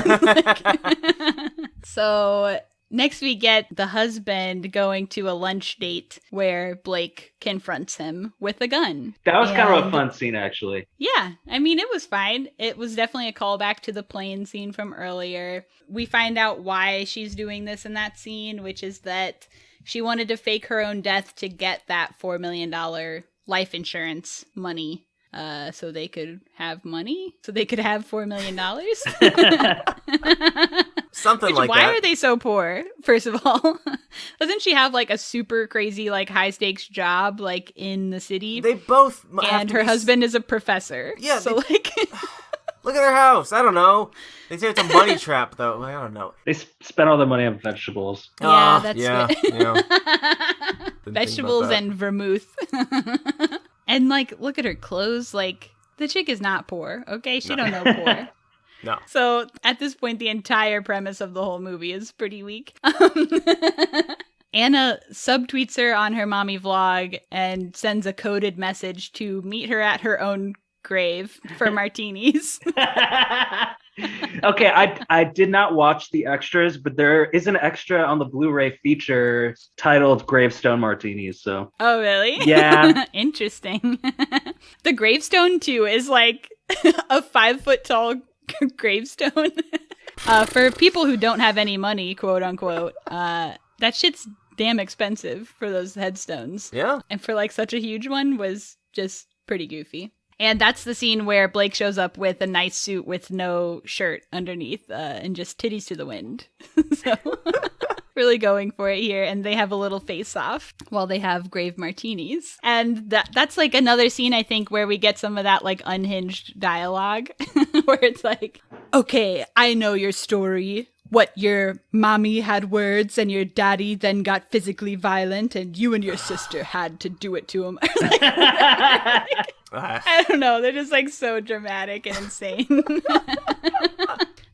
So next we get the husband going to a lunch date where Blake confronts him with a gun. That was kind of a fun scene, actually. Yeah, I mean, it was fine. It was definitely a callback to the plane scene from earlier. We find out why she's doing this in that scene, which is that she wanted to fake her own death to get that $4 million life insurance money. So they could have money? So they could have $4 million? Something like that. Why are they so poor, first of all? Doesn't she have like a super crazy, like high stakes job, like in the city? They both and her husband is a professor. Yeah. So like... Look at their house. I don't know. They say it's a money trap, though. I don't know. They spent all their money on vegetables. Yeah, that's good. Yeah. Vegetables and vermouth. And, like, look at her clothes. Like, the chick is not poor, okay? She don't know poor. No. So, at this point, the entire premise of the whole movie is pretty weak. Anna subtweets her on her mommy vlog and sends a coded message to meet her at her own grave for martinis. Okay, I did not watch the extras, but there is an extra on the Blu-ray feature titled Gravestone Martinis, so. Oh, really? Yeah. Interesting. The gravestone, too, is like a 5-foot tall gravestone. For people who don't have any money, quote unquote, that shit's damn expensive for those headstones. Yeah. And for like such a huge one was just pretty goofy. And that's the scene where Blake shows up with a nice suit with no shirt underneath and just titties to the wind. So really going for it here. And they have a little face-off while they have grave martinis. And that's like another scene, I think, where we get some of that like unhinged dialogue where it's like, okay, I know your story. What, your mommy had words and your daddy then got physically violent and you and your sister had to do it to him. I don't know. They're just like so dramatic and insane.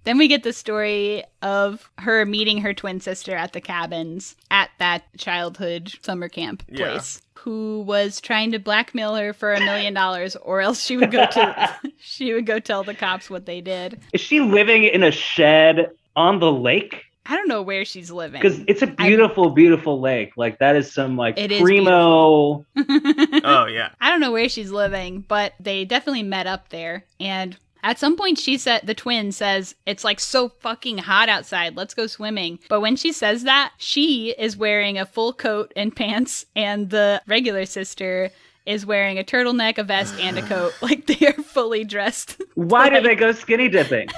Then we get the story of her meeting her twin sister at the cabins at that childhood summer camp place. Who was trying to blackmail her for $1 million, or else she would go tell the cops what they did. Is she living in a shed on the lake? I don't know where she's living. Because it's a beautiful, beautiful lake. Like, that is some, like, primo... Oh, yeah. I don't know where she's living, but they definitely met up there. And at some point, the twin says, it's, like, so fucking hot outside. Let's go swimming. But when she says that, she is wearing a full coat and pants, and the regular sister is wearing a turtleneck, a vest, and a coat. Like, they are fully dressed. Why did they go skinny dipping?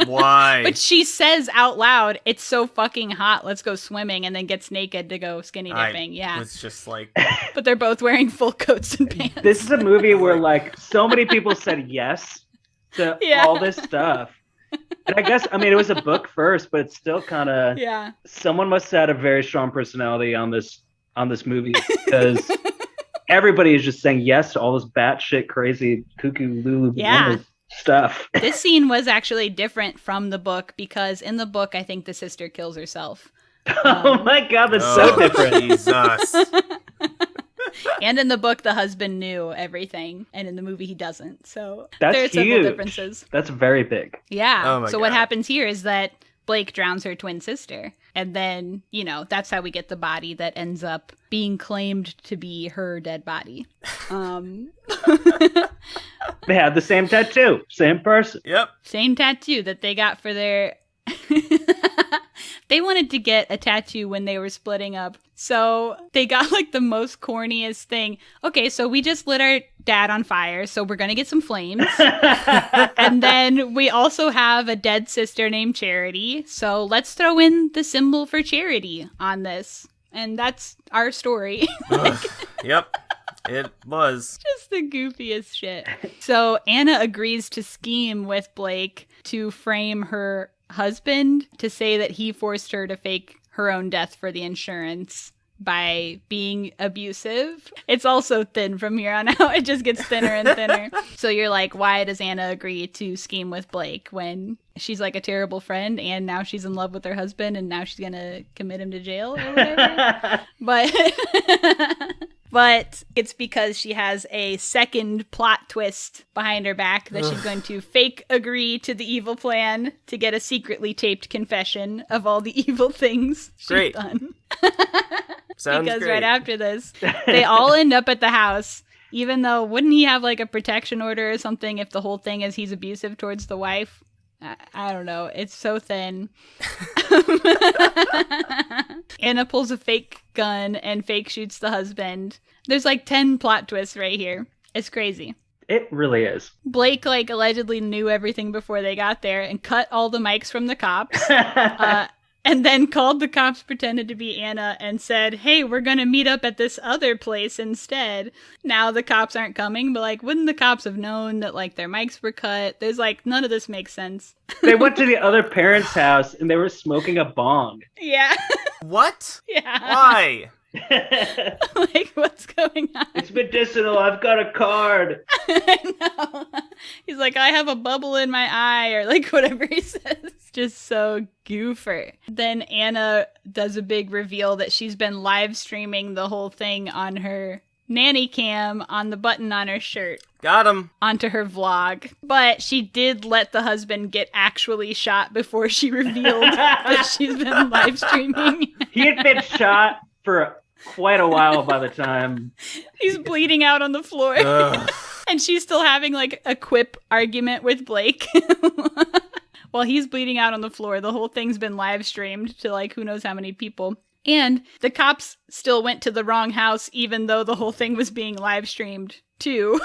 Why? But she says out loud, it's so fucking hot, let's go swimming, and then gets naked to go skinny dipping. Yeah. It's just like... But they're both wearing full coats and pants. This is a movie where, like, so many people said yes to all this stuff. And I guess, I mean, it was a book first, but it's still kind of... Yeah. Someone must have had a very strong personality on this movie, because everybody is just saying yes to all this batshit crazy cuckoo Lulu stuff. This scene was actually different from the book because in the book, I think the sister kills herself. Oh my god, that's so different. Jesus. And in the book, the husband knew everything, and in the movie, he doesn't. So That's there are several huge. differences. That's very big. Yeah. Oh my so what God. happens here is that Blake drowns her twin sister. And then, that's how we get the body that ends up being claimed to be her dead body. They had the same tattoo. Same person. Yep. Same tattoo that they got for their... They wanted to get a tattoo when they were splitting up. So they got like the most corniest thing. Okay, so we just lit our dad on fire, so we're going to get some flames. And then we also have a dead sister named Charity. So let's throw in the symbol for charity on this. And that's our story. Yep. It was. Just the goofiest shit. So Anna agrees to scheme with Blake to frame her husband to say that he forced her to fake her own death for the insurance by being abusive. It's also thin from here on out. It just gets thinner and thinner. So you're like, why does Anna agree to scheme with Blake when she's like a terrible friend and now she's in love with her husband and now she's gonna commit him to jail or whatever? But it's because she has a second plot twist behind her back that she's going to fake agree to the evil plan to get a secretly taped confession of all the evil things she's done. Sounds because great. right after this, they all end up at the house, even though wouldn't he have like a protection order or something if the whole thing is he's abusive towards the wife? I don't know. It's so thin. Anna pulls a fake gun and fake shoots the husband. There's like 10 plot twists right here. It's crazy. It really is. Blake like allegedly knew everything before they got there and cut all the mics from the cops. And then called the cops, pretended to be Anna, and said, hey, we're going to meet up at this other place instead. Now the cops aren't coming, but, like, wouldn't the cops have known that, like, their mics were cut? There's, like, none of this makes sense. They went to the other parents' house, and they were smoking a bong. Yeah. What? Yeah. Why? Like, what's going on? It's medicinal. I've got a card. I know. He's like, I have a bubble in my eye, or like whatever he says. Just so goofer. Then Anna does a big reveal that she's been live streaming the whole thing on her nanny cam on the button on her shirt. Got him. Onto her vlog. But she did let the husband get actually shot before she revealed that she's been live streaming. He had been shot for quite a while by the time. He's bleeding out on the floor. And she's still having like a quip argument with Blake. While he's bleeding out on the floor, the whole thing's been live streamed to like who knows how many people. And the cops still went to the wrong house, even though the whole thing was being live streamed too.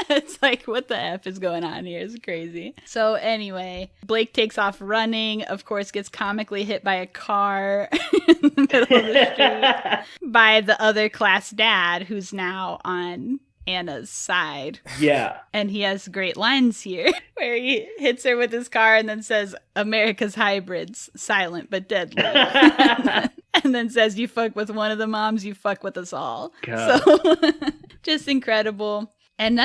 It's like, what the F is going on here? It's crazy. So anyway, Blake takes off running, of course gets comically hit by a car in the middle of the street by the other class dad, who's now on Anna's side. Yeah. And he has great lines here where he hits her with his car and then says, America's hybrids, silent but deadly. And then says, you fuck with one of the moms, you fuck with us all. God. So just incredible. And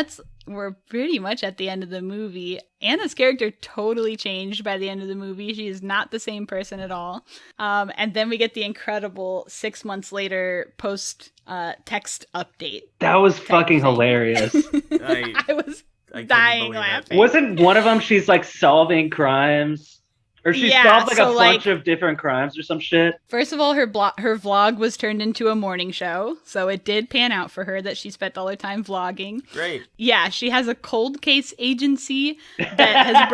we're pretty much at the end of the movie. Anna's character totally changed by the end of the movie. She is not the same person at all. And then we get the incredible 6 months later post-text update. That was fucking hilarious. I was I couldn't dying believe it. laughing. Wasn't one of them she's like solving crimes? Or she solved like a bunch of different crimes or some shit? First of all, her vlog was turned into a morning show, so it did pan out for her that she spent all her time vlogging. Great. Yeah, she has a cold case agency that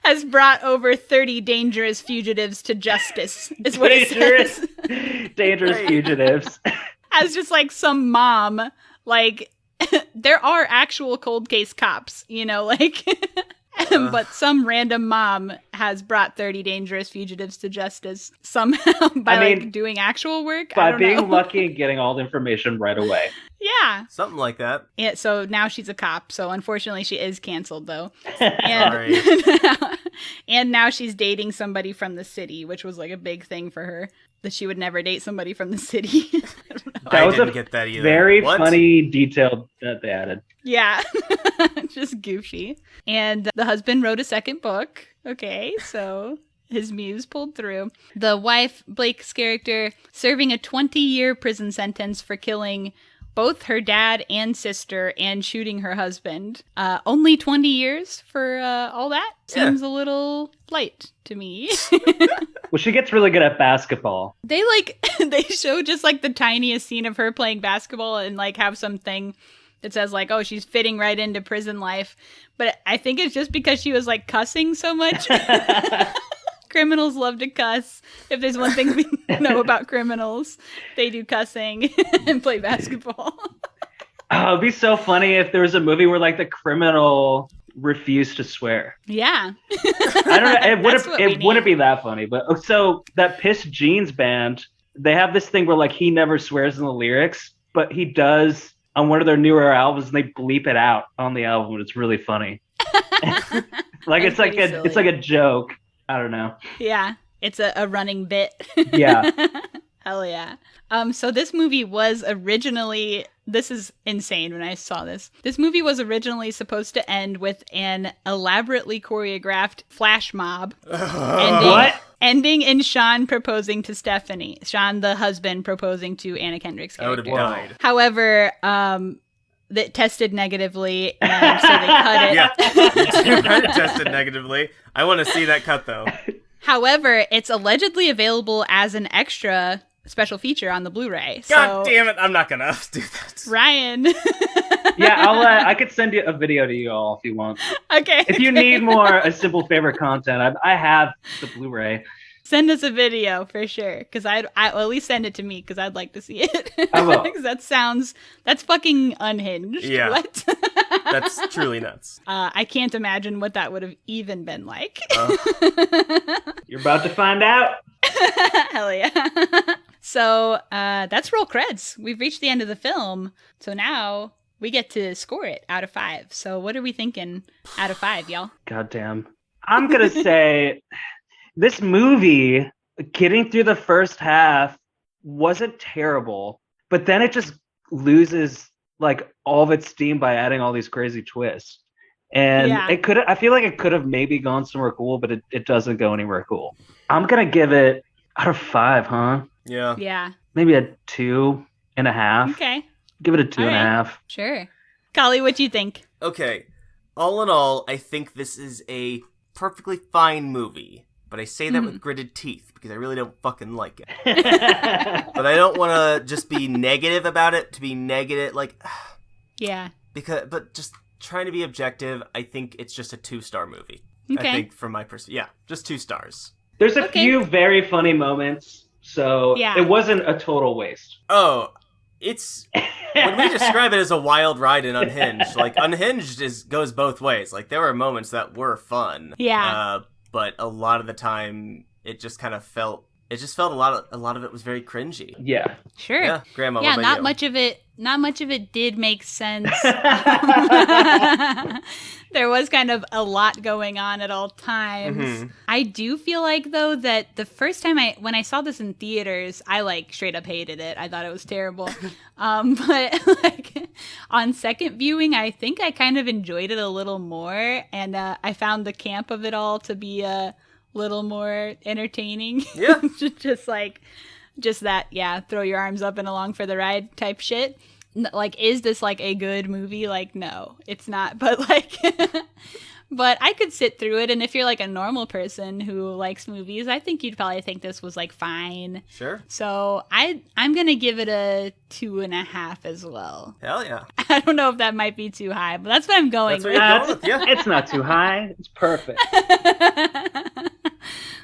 has brought over 30 dangerous fugitives to justice, is what it says. Dangerous fugitives. As just like some mom, like, there are actual cold case cops, like... But some random mom has brought 30 dangerous fugitives to justice somehow by doing actual work. By being lucky and getting all the information right away. Yeah. Something like that. Yeah, so now she's a cop. So unfortunately she is canceled though. Sorry. And now she's dating somebody from the city, which was like a big thing for her. That she would never date somebody from the city. I didn't get that either. Very funny detail that they added. Yeah. Just goofy. And the husband wrote a second book. Okay, so his muse pulled through. The wife, Blake's character, serving a 20-year prison sentence for killing both her dad and sister and shooting her husband. Only 20 years for all that? Seems a little light to me. Well, she gets really good at basketball. They show just like the tiniest scene of her playing basketball and like have something that says like, oh, she's fitting right into prison life. But I think it's just because she was like cussing so much. Criminals love to cuss. If there's one thing we know about criminals, they do cussing and play basketball. Oh, it'd be so funny if there was a movie where like the criminal refused to swear. Yeah. I don't know. It wouldn't be that funny. But so that Pissed Jeans band, they have this thing where like he never swears in the lyrics, but he does on one of their newer albums, and they bleep it out on the album. It's really funny. Like it's like a joke. I don't know. Yeah, it's a running bit. Yeah. Hell yeah. So this movie was originally, this is insane when I saw this. This movie was originally supposed to end with an elaborately choreographed flash mob. Ending in Sean proposing to Stephanie. Sean, the husband, proposing to Anna Kendrick's character. I would have died. However, that tested negatively, and so they cut it. Yeah, it tested negatively. I want to see that cut, though. However, it's allegedly available as an extra special feature on the Blu-ray. God damn it, I'm not going to do that. Ryan. Yeah, I could send you a video to you all if you want. Okay. If you need more A Simple Favor content, I have the Blu-ray. Send us a video for sure, because I'll at least send it to me because I'd like to see it. I will. That's fucking unhinged. Yeah. What? That's truly nuts. I can't imagine what that would have even been like. You're about to find out. Hell yeah. So that's roll creds. We've reached the end of the film. So now we get to score it out of 5. So what are we thinking out of 5, y'all? Goddamn. I'm going to say this movie, getting through the first half, wasn't terrible. But then it just loses like all of its steam by adding all these crazy twists. And I feel like it could have maybe gone somewhere cool, but it doesn't go anywhere cool. I'm going to give it out of 5, huh? Yeah. Yeah. Maybe a 2.5. Okay. Give it a 2.5. Right. Sure. Kali, what do you think? Okay. All in all, I think this is a perfectly fine movie. But I say that with gritted teeth because I really don't fucking like it. But I don't want to just be negative about it to be negative. Like, yeah. But just trying to be objective, I think it's just a 2-star movie. Okay. I think from my perspective. Yeah, just 2 stars. There's a few very funny moments, so it wasn't a total waste. Oh, it's when we describe it as a wild ride in Unhinged, like Unhinged goes both ways. Like there were moments that were fun. Yeah. But a lot of the time, it just kind of felt. It just felt a lot of it was very cringy. Yeah. Sure. Yeah, Grandma. Yeah, what about not much of it did make sense. There was kind of a lot going on at all times. Mm-hmm. I do feel like though that the first time when I saw this in theaters, I like straight up hated it. I thought it was terrible. But like on second viewing, I think I kind of enjoyed it a little more, and I found the camp of it all to be a little more entertaining. Yeah. just that, yeah, throw your arms up and along for the ride type shit. Like, is this like a good movie? Like, no, it's not. But like, but I could sit through it. And if you're like a normal person who likes movies, I think you'd probably think this was like fine. Sure. So I'm going to give it a 2.5 as well. Hell yeah. I don't know if that might be too high, but that's what I'm going with. Yeah. It's not too high. It's perfect.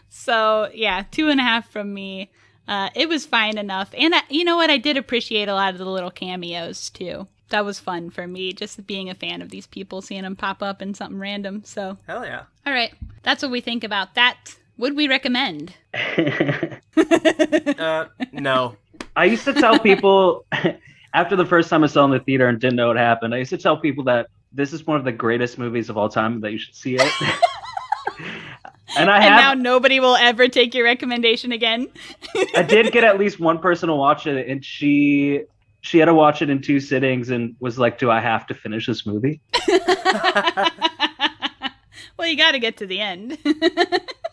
So yeah, 2.5 from me. It was fine enough. And you know what? I did appreciate a lot of the little cameos too. That was fun for me, just being a fan of these people, seeing them pop up in something random. So hell yeah. All right. That's what we think about that. Would we recommend? No. I used to tell people after the first time I saw it in the theater and didn't know what happened, I used to tell people that this is one of the greatest movies of all time, that you should see it. And now nobody will ever take your recommendation again. I did get at least one person to watch it, and she had to watch it in 2 sittings and was like, do I have to finish this movie? Well, you got to get to the end.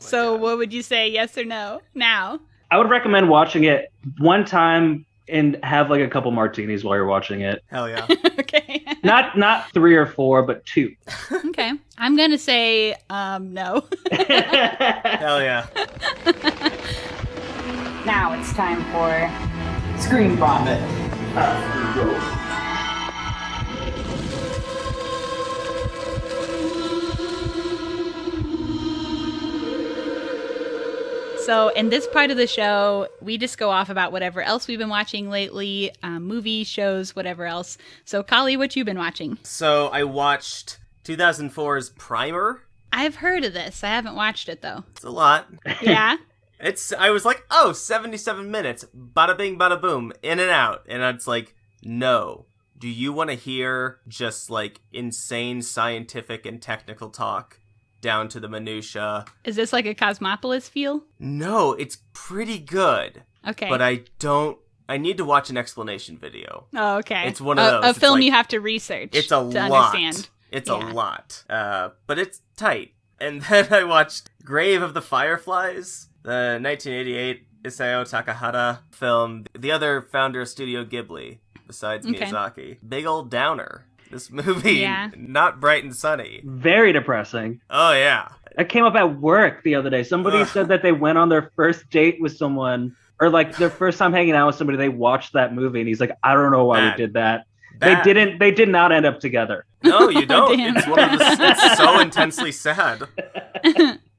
So God. what would you say, yes or no, now? I would recommend watching it one time and have like a couple martinis while you're watching it. Hell yeah. Okay. Not 3 or 4, but 2. Okay. I'm going to say no. Hell yeah. Now it's time for ScreenVomit. So in this part of the show, we just go off about whatever else we've been watching lately, movies, shows, whatever else. So Kali, what you been watching? So I watched 2004's Primer. I've heard of this. I haven't watched it though. It's a lot. Yeah? I was like, 77 minutes. Bada bing, bada boom. In and out. And it's like, no. Do you want to hear just like insane scientific and technical talk down to the minutia? Is this like a Cosmopolis feel? No, it's pretty good. Okay. But I need to watch an explanation video. Oh, okay. It's one of those. A It's film like- you have to research It's a to lot. understand. It's Yeah. a lot. But it's tight. And then I watched Grave of the Fireflies, the 1988 Isao Takahata film, the other founder of Studio Ghibli, besides Okay. Miyazaki. Big old downer. This movie, Yeah. not bright and sunny. Very depressing. Oh, yeah. It came up at work the other day. Somebody said that they went on their first date with someone, or like their first time hanging out with somebody, they watched that movie, and he's like, I don't know why Bad. we did that. Bad. They did not end up together. No, you don't. Damn. It's so intensely sad.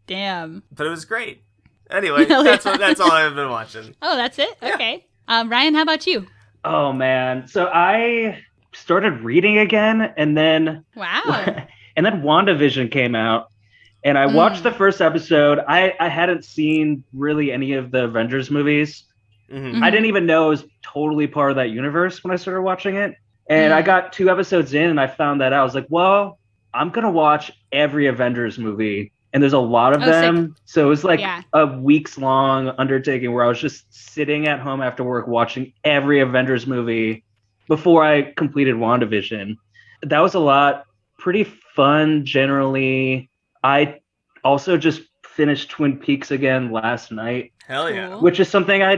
Damn. But it was great. Anyway, Hell that's yeah. that's all I've been watching. Oh, that's it? Yeah. Okay. Ryan, how about you? Oh man. So I started reading again, and then Wow. and then WandaVision came out, and I watched the first episode. I hadn't seen really any of the Avengers movies. Mhm. I didn't even know it was totally part of that universe when I started watching it. And I got 2 episodes in, and I found that out. I was like, well, I'm gonna watch every Avengers movie, and there's a lot of Oh, sick. them. So it was like Yeah. a weeks-long undertaking where I was just sitting at home after work watching every Avengers movie before I completed WandaVision. That was a lot. Pretty fun generally. I also just finished Twin Peaks again last night, Hell yeah. Cool. which is something I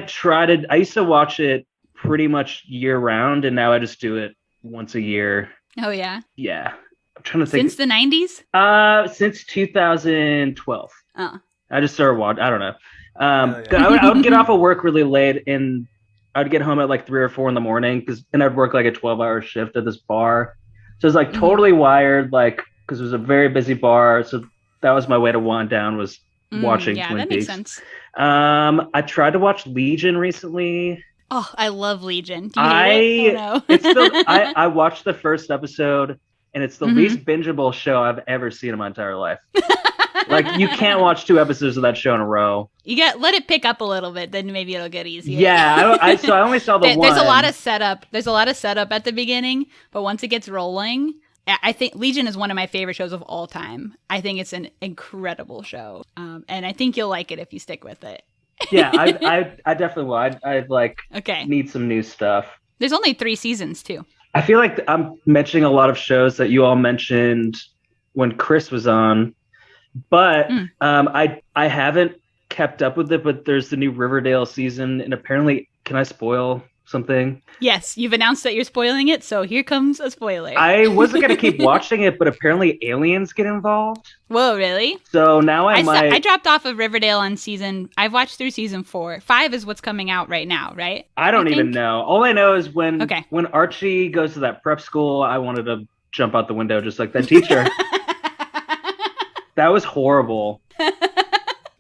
used to watch it pretty much year round, and now I just do it once a year. Oh, yeah. Yeah. I'm trying to think. Since the 90s? Since 2012. Oh. I just started watching. I don't know. Yeah. I would get off of work really late, and I'd get home at like 3 or 4 in the morning, and I'd work like a 12-hour shift at this bar. So it's like totally wired, like, because it was a very busy bar. So that was my way to wind down, was watching yeah, Twin that Peaks. makes sense. I tried to watch Legion recently. Oh, I love Legion. Do you hate it? Oh, no. It's the I watched the first episode, and it's the Mhm. least bingeable show I've ever seen in my entire life. Like, you can't watch 2 episodes of that show in a row. Let it pick up a little bit, then maybe it'll get easier. Yeah, I only saw the one. There's a lot of setup. There's a lot of setup at the beginning, but once it gets rolling, I think Legion is one of my favorite shows of all time. I think it's an incredible show, and I think you'll like it if you stick with it. Yeah, I definitely will. I like Okay. need some new stuff. There's only 3 seasons too. I feel like I'm mentioning a lot of shows that you all mentioned when Chris was on, but I haven't kept up with it. But there's the new Riverdale season, and apparently, can I spoil something? Yes, you've announced that you're spoiling it, so here comes a spoiler. I wasn't gonna keep watching it, but apparently aliens get involved. Whoa, really? So now I might. I dropped off of Riverdale on I've watched through season 4. 5 is what's coming out right now, right? I don't even think? know. All I know is when Okay. when Archie goes to that prep school, I wanted to jump out the window just like that teacher. That was horrible.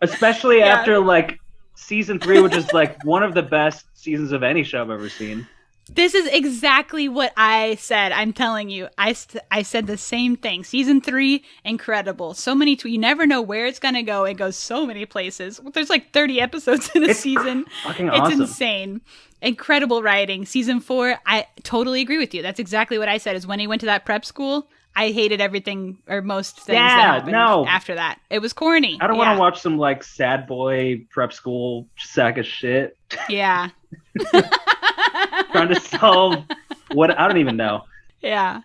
Especially Yeah. after like season 3, which is like one of the best seasons of any show I've ever seen. This is exactly what I said. I'm telling you. I said the same thing. Season 3, incredible. So many you never know where it's going to go. It goes so many places. There's like 30 episodes in a It's season. fucking It's awesome. insane. Incredible writing. Season 4, I totally agree with you. That's exactly what I said, is when he went to that prep school, I hated everything or most things that Yeah, happened no. after that. It was corny. I don't want to watch some like sad boy prep school sack of shit Yeah. trying to solve what I don't even know. Yeah.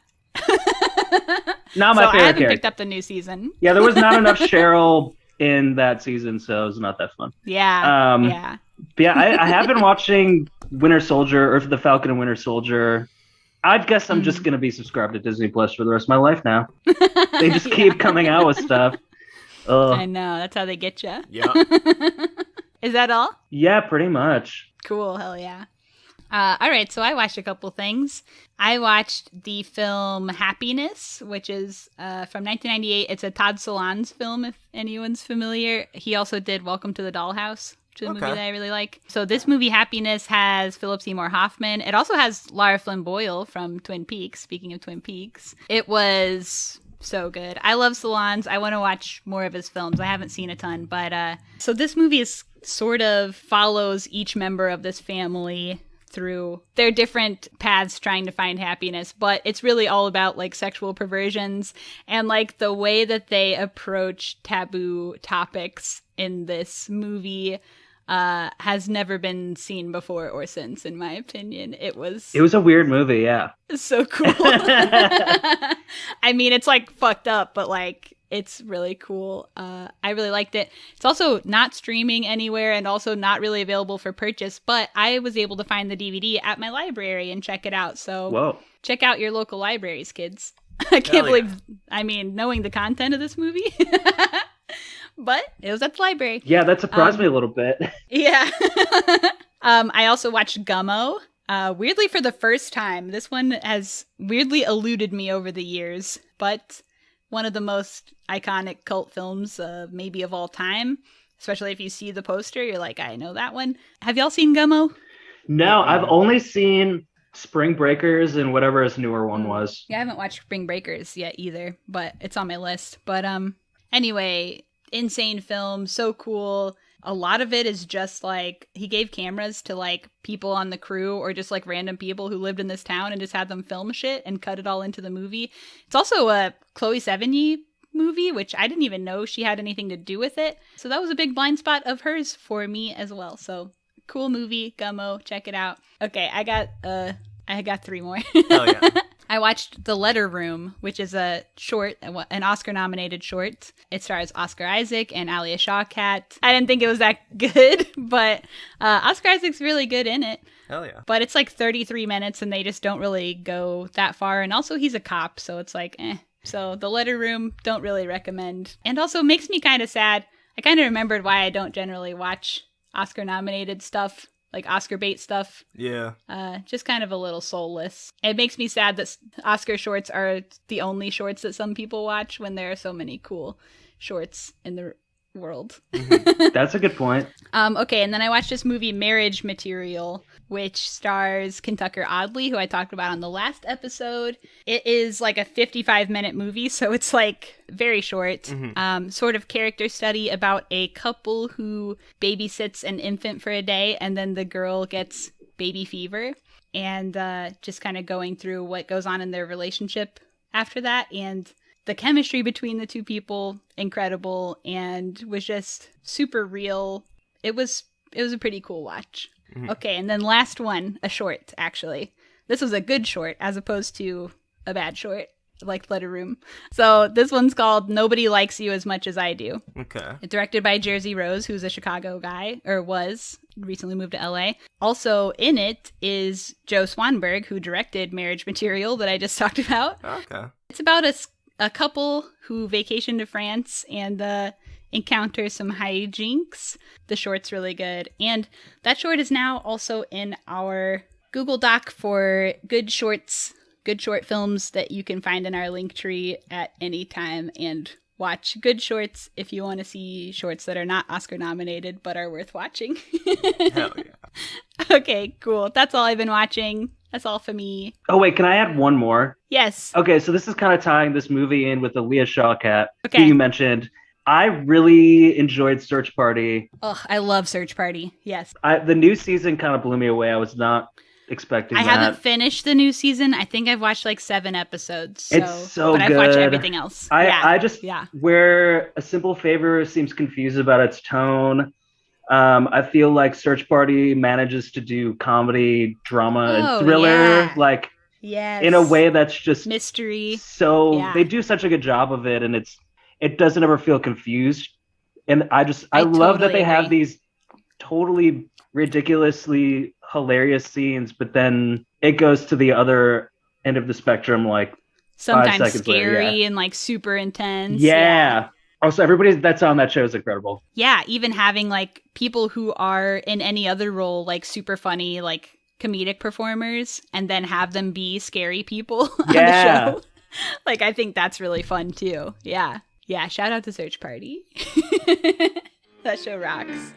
Not So my I favorite haven't character. picked up the new season. Yeah, there was not enough Cheryl in that season, so it's not that fun. Yeah. Yeah. But yeah, I have been watching Winter Soldier or The Falcon and Winter Soldier. I guess I'm just gonna be subscribed to Disney Plus for the rest of my life now. They just keep coming out with stuff. I know, that's how they get you. Yeah. Is that all? Yeah, pretty much. Cool, hell yeah. All right, so I watched a couple things. I watched the film Happiness, which is from 1998. It's a Todd Solondz film, if anyone's familiar. He also did Welcome to the Dollhouse, which is a movie that I really like. So this movie, Happiness, has Philip Seymour Hoffman. It also has Lara Flynn Boyle from Twin Peaks, speaking of Twin Peaks. It was so good. I love Solondz. I want to watch more of his films. I haven't seen a ton, but so this movie is sort of follows each member of this family through their different paths trying to find happiness, but it's really all about like sexual perversions and like the way that they approach taboo topics in this movie has never been seen before or since, in my opinion. It was a weird movie, yeah. So cool. I mean, it's like fucked up, but like it's really cool. I really liked it. It's also not streaming anywhere and also not really available for purchase, but I was able to find the DVD at my library and check it out. So check out your local libraries, kids. I can't believe, I mean, knowing the content of this movie. But it was at the library. Yeah, that surprised me a little bit. Yeah. I also watched Gummo. Weirdly, for the first time. This one has weirdly eluded me over the years, but one of the most iconic cult films maybe of all time. Especially if you see the poster, you're like, I know that one. Have y'all seen Gummo? No, I've only seen Spring Breakers and whatever his newer one was. Yeah, I haven't watched Spring Breakers yet either, but it's on my list. But anyway, insane film, so cool. A lot of it is just like he gave cameras to like people on the crew or just like random people who lived in this town and just had them film shit and cut it all into the movie. It's also a Chloe Sevigny movie, which I didn't even know she had anything to do with it. So that was a big blind spot of hers for me as well. So cool movie, Gummo, check it out. Okay, I got three more. Oh yeah. I watched The Letter Room, which is a short, an Oscar-nominated short. It stars Oscar Isaac and Alia Shawkat. I didn't think it was that good, but Oscar Isaac's really good in it. Hell yeah. But it's like 33 minutes, and they just don't really go that far. And also, he's a cop, so it's like, eh. So The Letter Room, don't really recommend. And also makes me kind of sad. I kind of remembered why I don't generally watch Oscar-nominated stuff. Like Oscar bait stuff. Yeah. Just kind of a little soulless. It makes me sad that Oscar shorts are the only shorts that some people watch when there are so many cool shorts in the world. Mm-hmm. That's a good point. Okay, and then I watched this movie Marriage Material, which stars Kentucker Audley, who I talked about on the last episode. It is like a 55-minute movie, so it's like very short. Mm-hmm. Sort of character study about a couple who babysits an infant for a day, and then the girl gets baby fever, and just kind of going through what goes on in their relationship after that. And the chemistry between the two people, incredible, and was just super real. It was a pretty cool watch. Mm-hmm. Okay, and then last one, a short, actually. This was a good short as opposed to a bad short, like Letter Room. So this one's called Nobody Likes You As Much As I Do. Okay. It's directed by Jersey Rose, who's a Chicago guy, or was, recently moved to LA. Also in it is Joe Swanberg, who directed Marriage Material that I just talked about. Okay. It's about a couple who vacation to France and encounter some hijinks. The short's really good. And that short is now also in our Google Doc for good shorts, good short films that you can find in our link tree at any time and watch good shorts if you want to see shorts that are not Oscar nominated but are worth watching. Hell yeah. Okay, cool. That's all I've been watching. That's all for me. Oh, wait, can I add one more? Yes. Okay, so this is kind of tying this movie in with the Alia Shawkat, okay, who you mentioned. I really enjoyed Search Party. Oh, I love Search Party. Yes. The new season kind of blew me away. I was not expecting that. I haven't finished the new season. I think I've watched like 7 episodes. It's so but good. I've watched everything else. Where A Simple Favor seems confused about its tone, I feel like Search Party manages to do comedy, drama, and thriller, like in a way that's just mystery. So they do such a good job of it, and it doesn't ever feel confused. And I love that totally they have agree. these totally ridiculously hilarious scenes, but then it goes to the other end of the spectrum, like Sometimes 5 seconds later. scary and like super intense. Yeah. Also, everybody that's on that show is incredible. Yeah, even having like people who are in any other role, like super funny, like comedic performers, and then have them be scary people on Yeah. the show. Like, I think that's really fun too. Yeah. Yeah. Shout out to Search Party. That show rocks.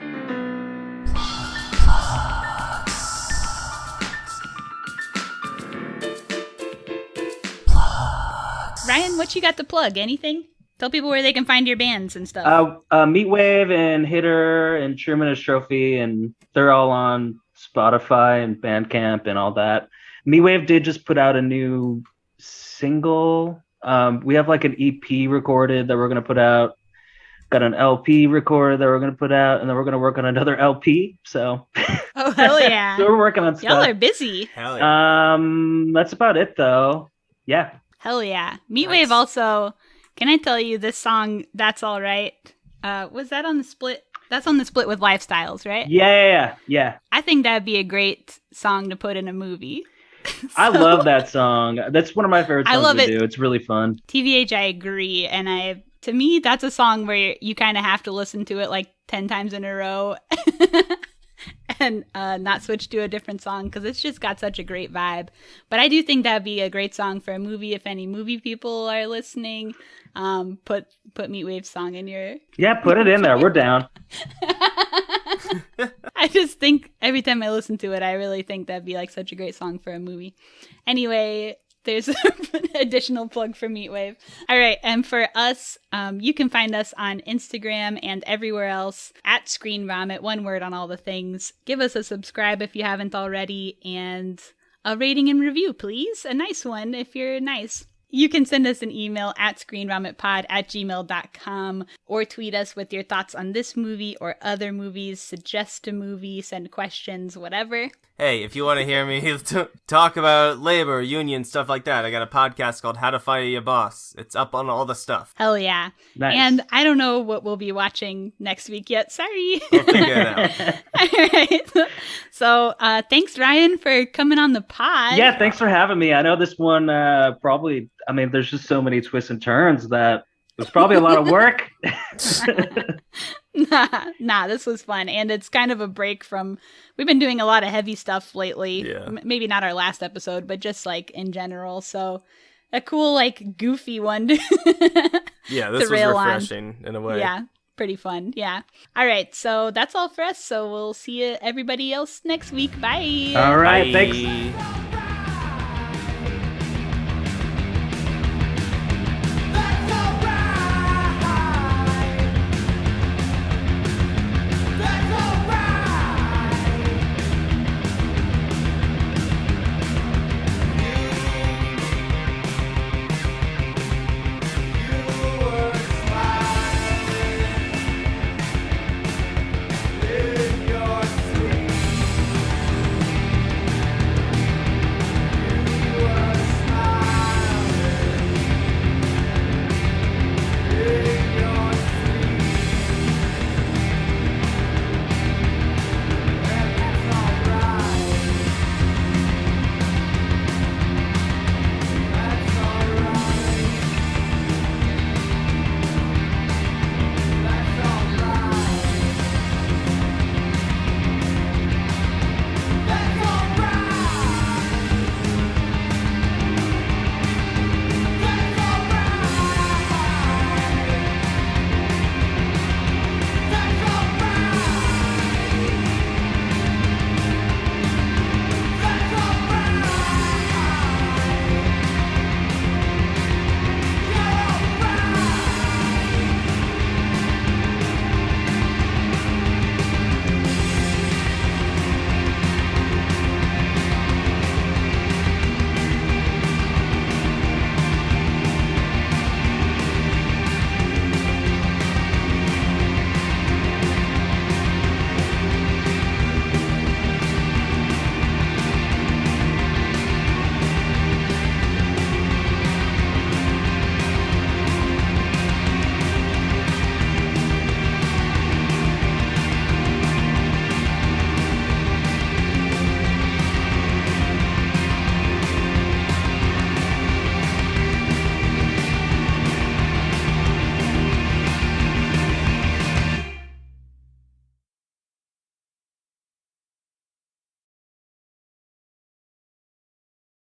Ryan, what you got to plug? Anything? Tell people where they can find your bands and stuff. Meatwave and Hitter and Truman and His Trophy, and they're all on Spotify and Bandcamp and all that. Meatwave did just put out a new single. We have like an EP recorded that we're going to put out. Got an LP recorded that we're going to put out, and then we're going to work on another LP. So, Oh, hell yeah. so we're working on stuff. Y'all are busy. Hell yeah. That's about it, though. Yeah. Hell yeah. Meatwave Nice. also, can I tell you this song, That's All Right? Was that on the split? That's on the split with Lifestyles, right? Yeah. I think that'd be a great song to put in a movie. I love that song. That's one of my favorite songs I love to it. do. It's really fun. TVH, I agree. And to me, that's a song where you kind of have to listen to it like 10 times in a row and not switch to a different song because it's just got such a great vibe. But I do think that'd be a great song for a movie. If any movie people are listening, put Meatwave's song in your... Yeah, put it in there. We're down. I just think every time I listen to it, I really think that'd be like such a great song for a movie. Anyway, there's an additional plug for Meatwave. All right, and for us, you can find us on Instagram and everywhere else at ScreenVomit, one word on all the things. Give us a subscribe if you haven't already, and a rating and review, please. A nice one if you're nice. You can send us an email at screenvomitpod@gmail.com or tweet us with your thoughts on this movie or other movies, suggest a movie, send questions, whatever. Hey, if you want to hear me talk about labor, union, stuff like that, I got a podcast called How to Fire Your Boss. It's up on all the stuff. Hell yeah. Nice. And I don't know what we'll be watching next week yet. Sorry. We'll figure it out. All right. So thanks, Ryan, for coming on the pod. Yeah, thanks for having me. I know this one probably, I mean, there's just so many twists and turns that it was probably a lot of work. Nah, this was fun. And it's kind of a break from, we've been doing a lot of heavy stuff lately. Yeah. Maybe not our last episode, but just like in general. So a cool, like goofy one. Yeah, this was rail on. refreshing in a way. Yeah, pretty fun. Yeah. All right. So that's all for us. So we'll see you everybody else next week. Bye. All right, Bye. thanks.